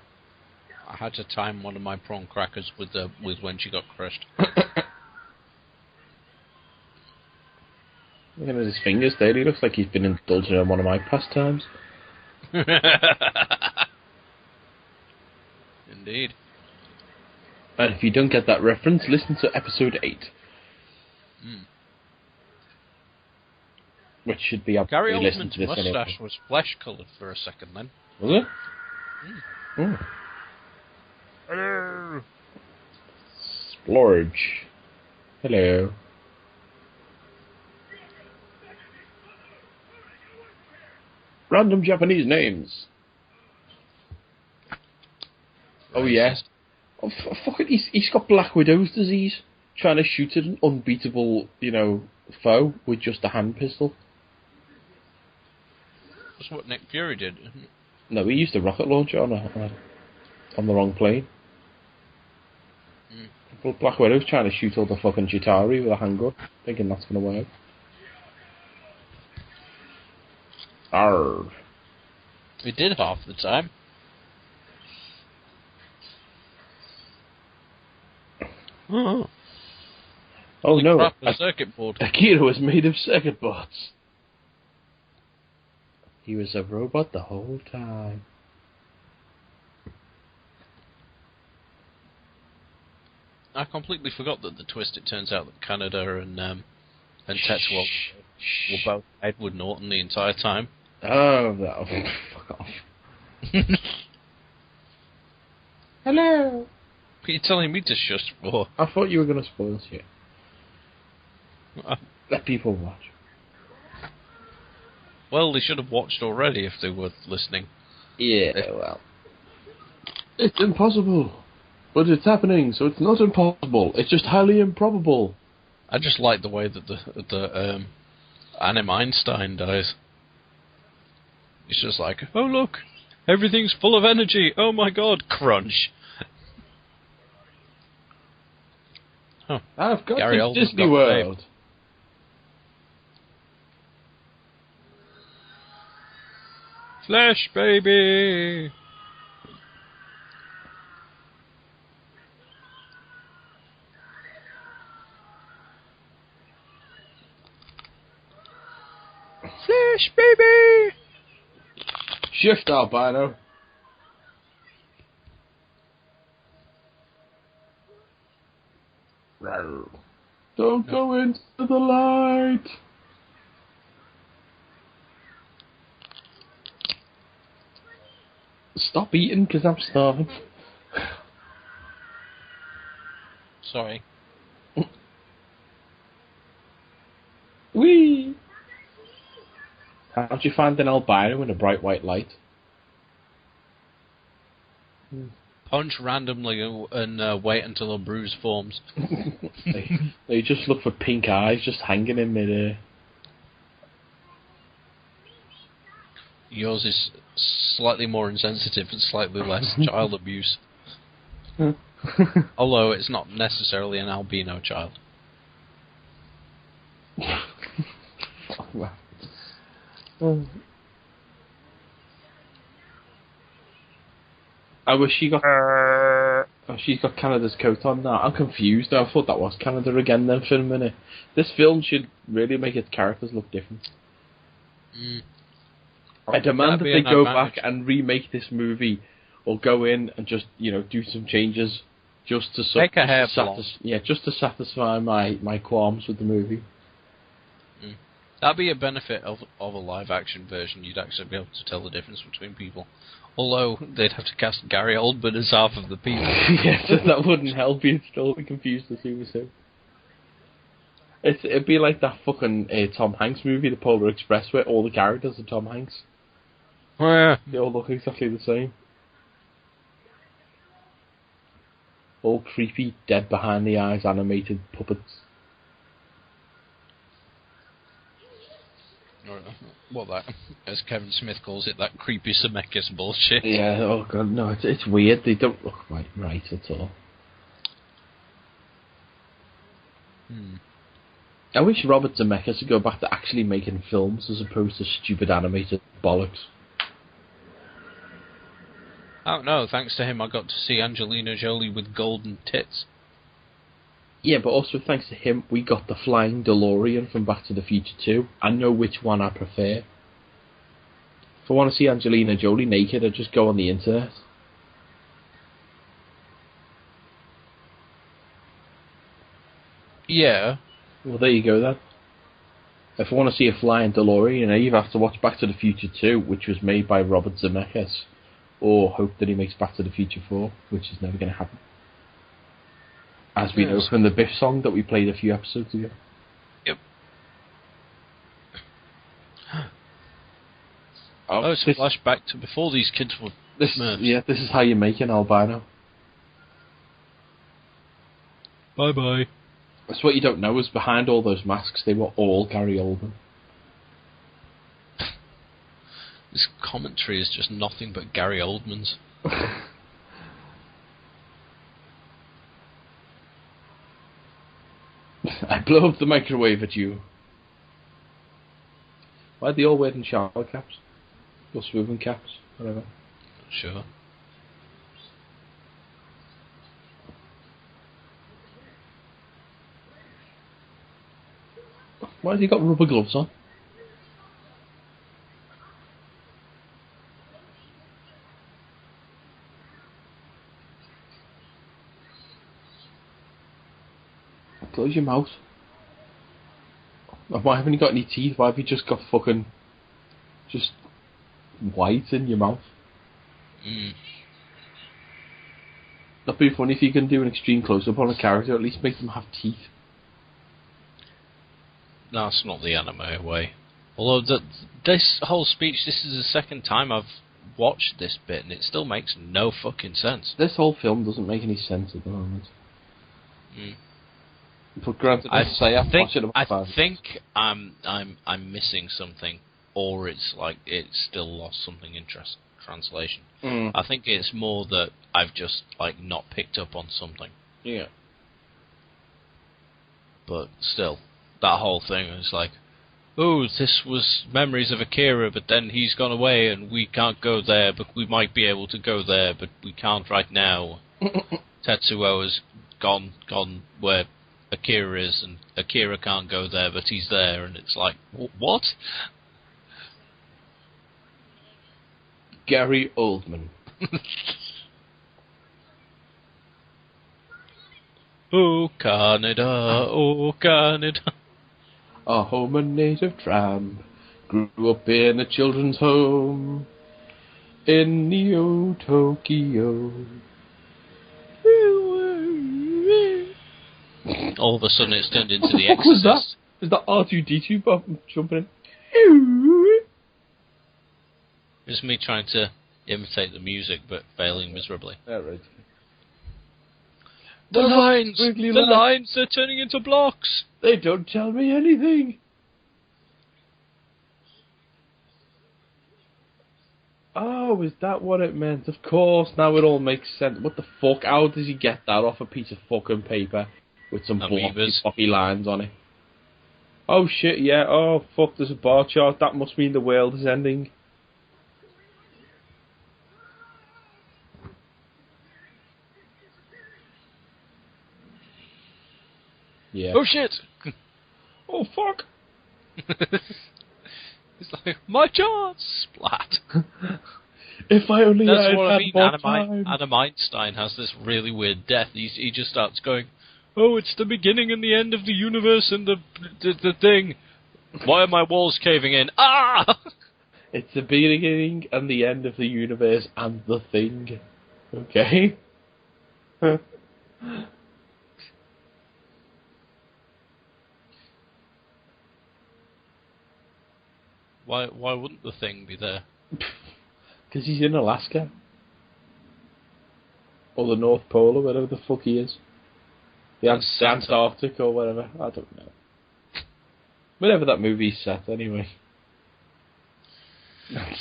I had to time one of my prawn crackers with when she got crushed. Looking at his fingers there, he looks like he's been indulging in one of my pastimes. Indeed. And if you don't get that reference, listen to episode 8. Which should be up Gary to listen Oldman's to this mustache anyway. was flesh-coloured for a second then. Was it? Oh. Hello! Splorge. Hello. Random Japanese names. Oh yeah. Oh, fuck it, he's got Black Widow's disease. Trying to shoot at an unbeatable, foe with just a hand pistol. That's what Nick Fury did. No, he used a rocket launcher on the wrong plane. Well, Black Widow's trying to shoot all the fucking Chitauri with a handgun, thinking that's gonna work. Arrgh. He did half the time. Oh no! Crap, the circuit board. Akira was made of circuit boards. He was a robot the whole time. I completely forgot that the twist. It turns out that Canada and Tetsuo were both Edward Norton the entire time. Oh, fuck off. Hello. What are you telling me to shush for? I thought you were going to spoil shit. Let people watch. Well, they should have watched already if they were listening. Yeah, well. It's impossible. But it's happening, so it's not impossible. It's just highly improbable. I just like the way that the Anime Einstein dies. It's just like, oh look, everything's full of energy. Oh my god, crunch. Oh, I've got Gary to Oldmans Disney got World. Flash, baby! Flash, baby! Shift albino. Don't go into the light. Stop eating because I'm starving. Sorry. Whee! How'd you find an albino in a bright white light? punch randomly and wait until a bruise forms. They just look for pink eyes just hanging in midair. Yours is slightly more insensitive and slightly less child abuse. Although it's not necessarily an albino child. I wish she got. Oh, she's got Canada's coat on now. I'm confused. I thought that was Canada again. Then for a minute, this film should really make its characters look different. I demand that they go back and remake this movie, or go in and just do some changes, just to just to satisfy my qualms with the movie. That'd be a benefit of a live action version. You'd actually be able to tell the difference between people. Although they'd have to cast Gary Oldman as half of the people. Yes, that wouldn't help. You'd still be confused as who was who. It'd be like that fucking Tom Hanks movie, The Polar Express, where all the characters are Tom Hanks. Oh, yeah. They all look exactly the same. All creepy, dead behind the eyes, animated puppets. What that, as Kevin Smith calls it, that creepy Zemeckis bullshit. Yeah, oh god, no, it's weird. They don't look right at all. I wish Robert Zemeckis would go back to actually making films as opposed to stupid animated bollocks. Oh no, thanks to him I got to see Angelina Jolie with golden tits. Yeah, but also thanks to him, we got the flying DeLorean from Back to the Future 2. I know which one I prefer. If I want to see Angelina Jolie naked, I just go on the internet. Yeah. Well, there you go then. If I want to see a flying DeLorean, you either have to watch Back to the Future 2, which was made by Robert Zemeckis, or hope that he makes Back to the Future 4, which is never going to happen. As we know from the Biff song that we played a few episodes ago. Yep. It's a flashback to before these kids were Smurfs. Yeah, this is how you make an albino. Bye-bye. That's what you don't know, is behind all those masks, they were all Gary Oldman. This commentary is just nothing but Gary Oldmans. I blow up the microwave at you. Why are they all wearing shower caps? Or swimming caps? Whatever. Sure. Why has he got rubber gloves on? Close your mouth. Why haven't you got any teeth? Why have you just got fucking just white in your mouth? That'd be funny if you can do an extreme close-up on a character, at least make them have teeth. That's not the anime way. Although this whole speech, this is the second time I've watched this bit, and it still makes no fucking sense. This whole film doesn't make any sense at the moment. But granted, I think I'm missing something, or it's like it's still lost something in translation. I think it's more that I've just like not picked up on something. Yeah. But still, that whole thing is like, oh, this was memories of Akira, but then he's gone away and we can't go there, but we might be able to go there, but we can't right now. Tetsuo has gone where Akira is, and Akira can't go there, but he's there, and it's like, what? Gary Oldman. Oh, Canada, oh, Canada. A home and native tramp, grew up in a children's home in Neo Tokyo. All of a sudden it's turned into The What was that? Exorcist. Was that R2-D2 jumping in? It's me trying to imitate the music, but failing miserably. Yeah, right. The lines! Wiggly The lines. lines are turning into blocks! They don't tell me anything. Oh, is that what it meant? Of course, now it all makes sense. What the fuck? How does he get that off a piece of fucking paper with some blocky lines on it? Oh shit, yeah. Oh fuck, there's a bar chart. That must mean the world is ending. Yeah. Oh shit! Oh fuck. It's like, my chance! Splat. If I only That's had what I mean. more time. Adam Einstein has this really weird death. He just starts going, oh, it's the beginning and the end of the universe and the thing. Why are my walls caving in? Ah! It's the beginning and the end of the universe and the thing. Okay? Why wouldn't the thing be there? Because he's in Alaska. Or the North Pole or whatever the fuck he is. The Antarctic or whatever. I don't know. Whatever that movie's set, anyway.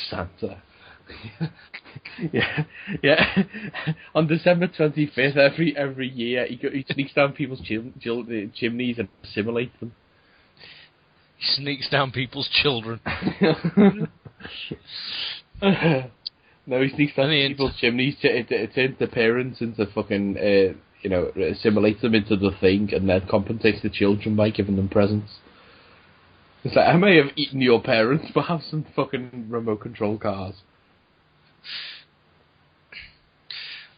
Santa. yeah. On December 25th, every year, he sneaks down people's chimneys and assimilates them. He sneaks down people's children. No, he sneaks down people's chimneys, turns the parents into fucking, assimilates them into the thing, and then compensates the children by giving them presents. It's like, I may have eaten your parents, but have some fucking remote control cars.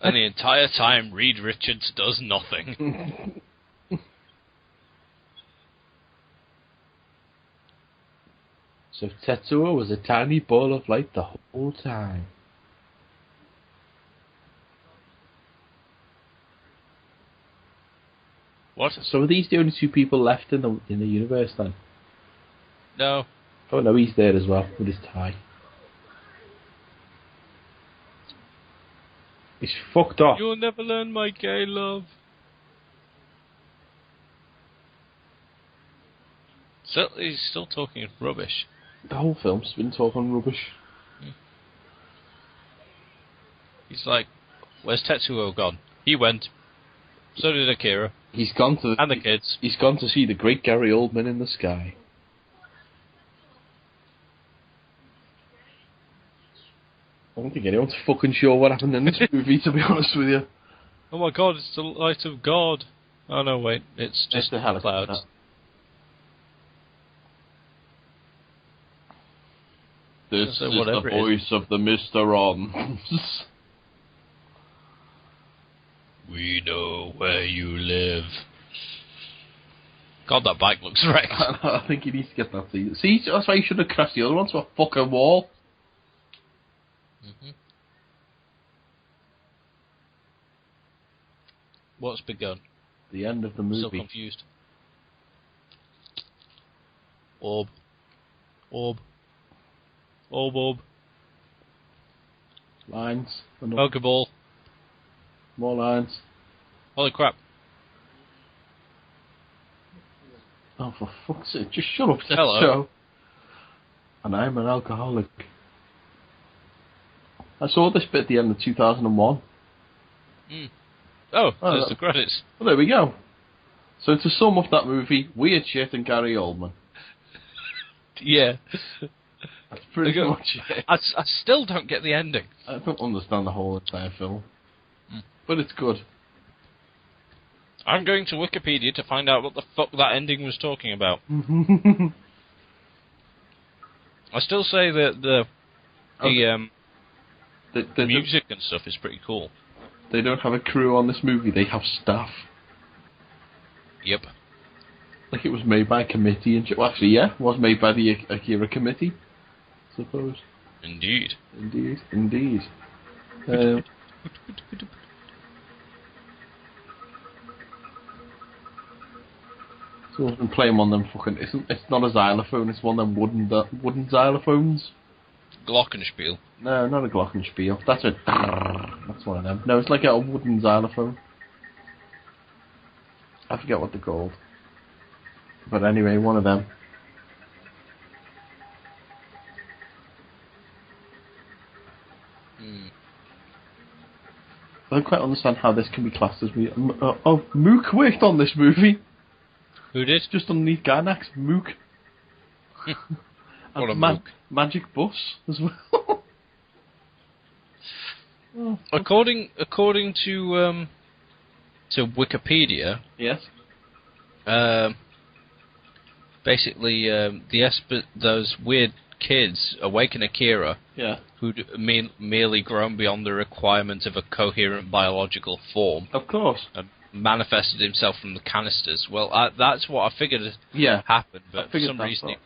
And the entire time, Reed Richards does nothing. So Tetsuo was a tiny ball of light the whole time. What? So are these the only two people left in the universe then? No. Oh no, he's there as well with his tie. He's fucked off. You'll never learn my gay love. So he's still talking rubbish. The whole film's been talking rubbish. He's like, where's Tetsuo gone? He went. So did Akira. He's gone to and the kids. He's gone to see the great Gary Oldman in the sky. I don't think anyone's fucking sure what happened in this movie, to be honest with you. Oh my god, it's the light of God. Oh no, wait, it's just the helicopter. clouds. This is the voice of the Mr. Ons. We know where you live. God, that bike looks wrecked. I think he needs to get that seat. See, that's why you should have crashed the other one to a fucking wall. Mm-hmm. What's begun? The end of the movie. So confused. Orb. Lines. Pokeball. More lines. Holy crap. Oh, for fuck's sake, just shut up, Hello. show. And I'm an alcoholic. I saw this bit at the end of 2001. Oh, there's the credits. Well, there we go. So to sum up that movie, weird shit and Gary Oldman. Yeah. That's pretty much it. I still don't get the ending. I don't understand the whole entire film. But it's good. I'm going to Wikipedia to find out what the fuck that ending was talking about. I still say that the music and stuff is pretty cool. They don't have a crew on this movie, they have staff. Yep. Like it was made by a committee and well, actually, yeah, it was made by the Akira committee, I suppose. Indeed. So I've been playing one of them fucking. It's not a xylophone. It's one of them wooden xylophones. Glockenspiel. No, not a glockenspiel. That's one of them. No, it's like a wooden xylophone. I forget what they're called. But anyway, one of them. I don't quite understand how this can be classed as me. Mook worked on this movie. Who did? Just underneath Garnax, Mook. What a Mook. Magic Bus as well. According to Wikipedia, yes. Basically, those weird kids awaken Akira, who'd merely grown beyond the requirement of a coherent biological form. Of course. And manifested himself from the canisters. Well, that's what I figured happened, but for some reason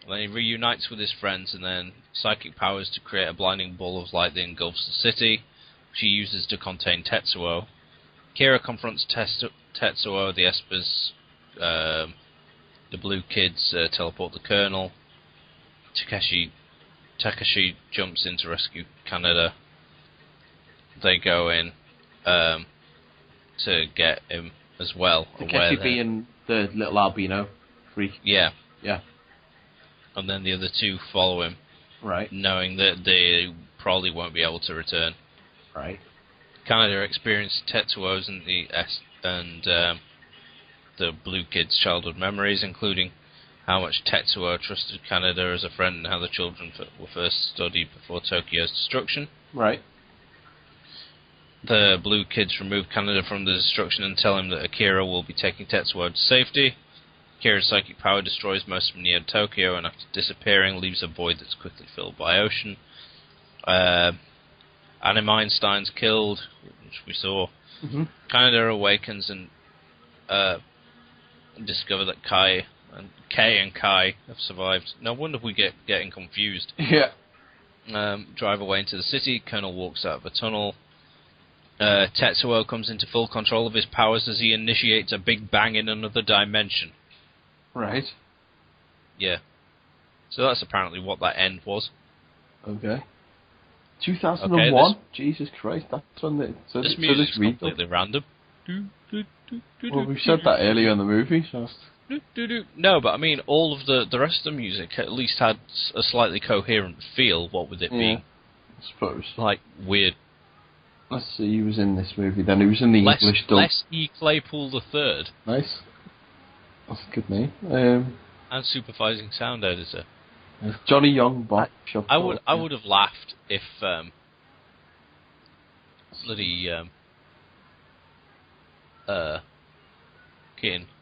then he reunites with his friends, and then psychic powers to create a blinding ball of light that engulfs the city, which he uses to contain Tetsuo. Akira confronts Tetsuo, the Espers, the blue kids teleport the Colonel. Takashi jumps in to rescue Kaneda. They go in to get him as well. Takeshi being the little albino freak. Yeah. Yeah. And then the other two follow him. Right. Knowing that they probably won't be able to return. Right. Kaneda experienced Tetsuo's and the blue kids' childhood memories, including how much Tetsuo trusted Kaneda as a friend and how the children were first studied before Tokyo's destruction. Right. The blue kids remove Kaneda from the destruction and tell him that Akira will be taking Tetsuo to safety. Akira's psychic power destroys most of near Tokyo, and after disappearing, leaves a void that's quickly filled by ocean. Anime Einstein's killed, which we saw. Mm-hmm. Kaneda awakens and discover that Kei and Kai have survived. No wonder we getting confused. Yeah. Drive away into the city. Colonel walks out of a tunnel. Tetsuo comes into full control of his powers as he initiates a big bang in another dimension. Right. Yeah. So that's apparently what that end was. Okay. 2001? Okay, Jesus Christ, that's when this music is completely random. Well, we said that earlier in the movie, so... No, but I mean, all of the rest of the music at least had a slightly coherent feel, what with it being. I suppose. Like, weird. Let's see, he was in this movie then. He was in the English dub. Les E. Claypool III. Nice. That's a good name. And supervising sound editor. Johnny Young Bob. I would have laughed if bloody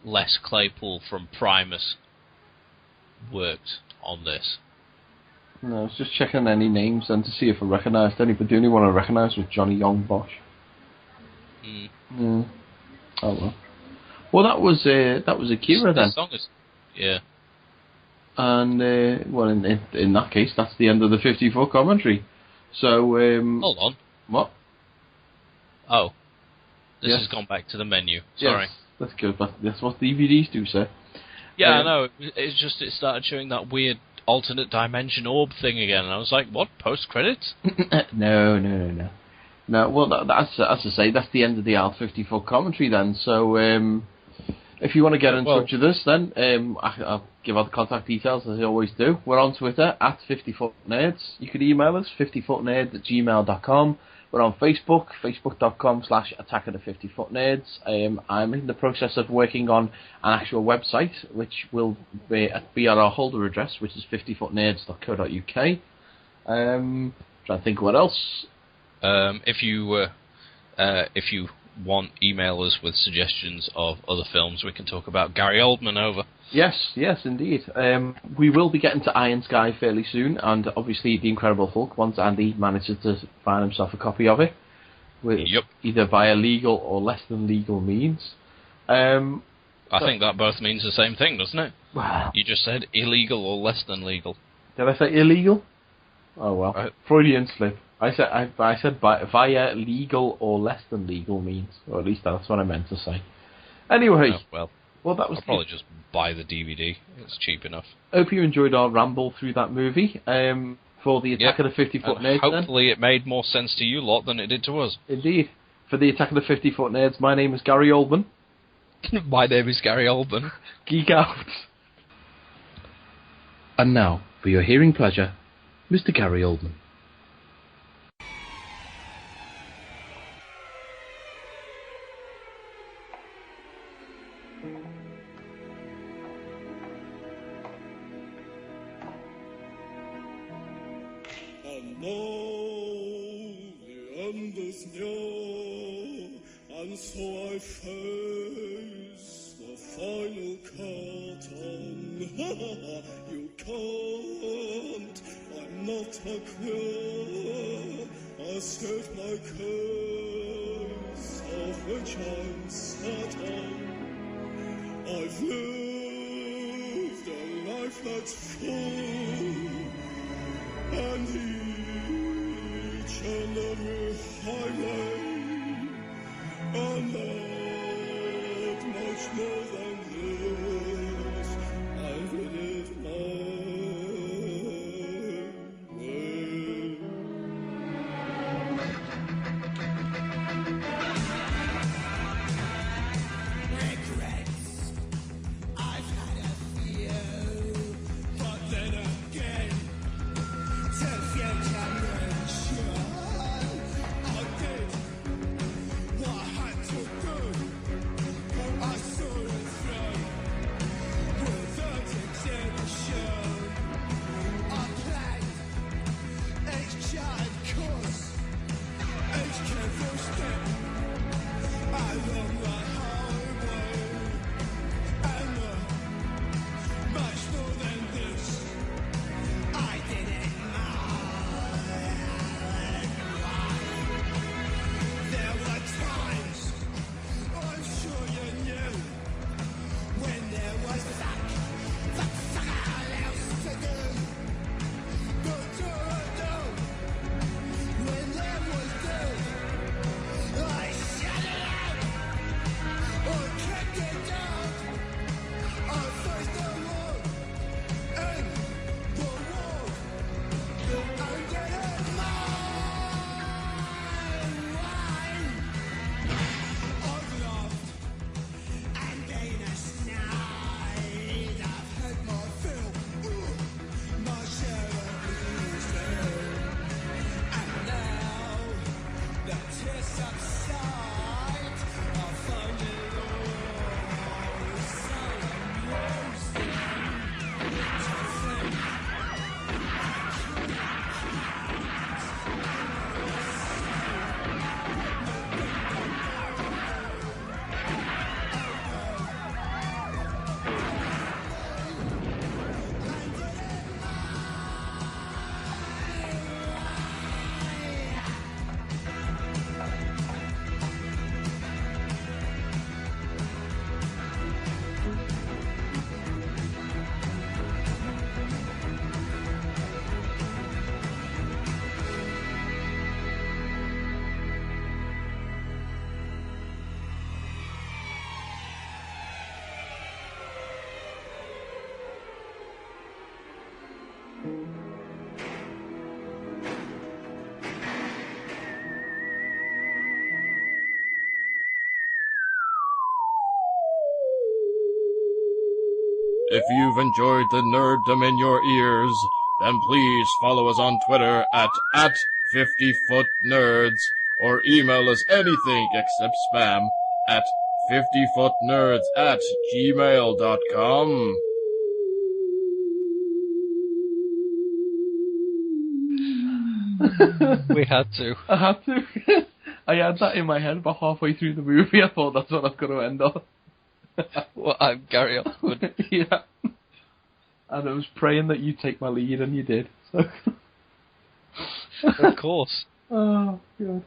Les Claypool from Primus worked on this. No, I was just checking any names and to see if I recognised any, but the only one I recognised was Johnny Young Bosch. Yeah. Oh well. Well, that was Akira then. The song is, yeah. And well, in that case, that's the end of the 54 commentary. So hold on. What? Oh, this has gone back to the menu. Sorry. Yes, that's good. That's what DVDs do, sir. Yeah, I know. It's just it started showing that weird alternate dimension orb thing again, and I was like, what, post-credits? No. Well, that's as I say, that's the end of the R54 commentary then, so if you want to get in touch with us then, I'll give out the contact details as I always do. We're on Twitter, at 50footnerds. You can email us, 50footnerds@gmail.com. We're on Facebook, facebook.com/Attack of the 50footnerds. I'm in the process of working on an actual website, which will be at our holder address, which is 50footnerds.co.uk. Trying to think what else. If you want, email us with suggestions of other films we can talk about. Gary Oldman over. Yes, indeed. We will be getting to Iron Sky fairly soon, and obviously The Incredible Hulk, once Andy manages to find himself a copy of it, either via legal or less than legal means. I think that both means the same thing, doesn't it? Well, you just said illegal or less than legal. Did I say illegal? Oh well, Freudian slip. I said via legal or less than legal means, or at least that's what I meant to say. Anyway, well, that was. I'll probably just buy the DVD. It's cheap enough. Hope you enjoyed our ramble through that movie. For the Attack of the 50-Foot Nerds. Hopefully, it made more sense to you lot than it did to us. Indeed. For the Attack of the 50-Foot Nerds, my name is Gary Oldman. My name is Gary Oldman. Geek out. And now, for your hearing pleasure, Mr. Gary Oldman. And now the end is near, and so I face the final curtain. You can't, I'm not a queer. I state my case, of which I'm certain. I've lived a life that's full, and each and every highway, and not much more than this, I did it my way. Regrets, I've had a few, but then again, If you've enjoyed the nerddom in your ears, then please follow us on Twitter at 50footnerds, or email us anything except spam at 50footnerds@gmail.com. We had to. I had to. I had that in my head about halfway through the movie. I thought that's what I was going to end on. Well, I'm Gary Oldman. Yeah. And I was praying that you'd take my lead, and you did. So. Of course. Oh, God.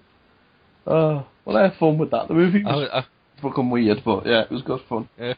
Well, I had fun with that. The movie was fucking weird, but yeah, it was good fun. Yeah.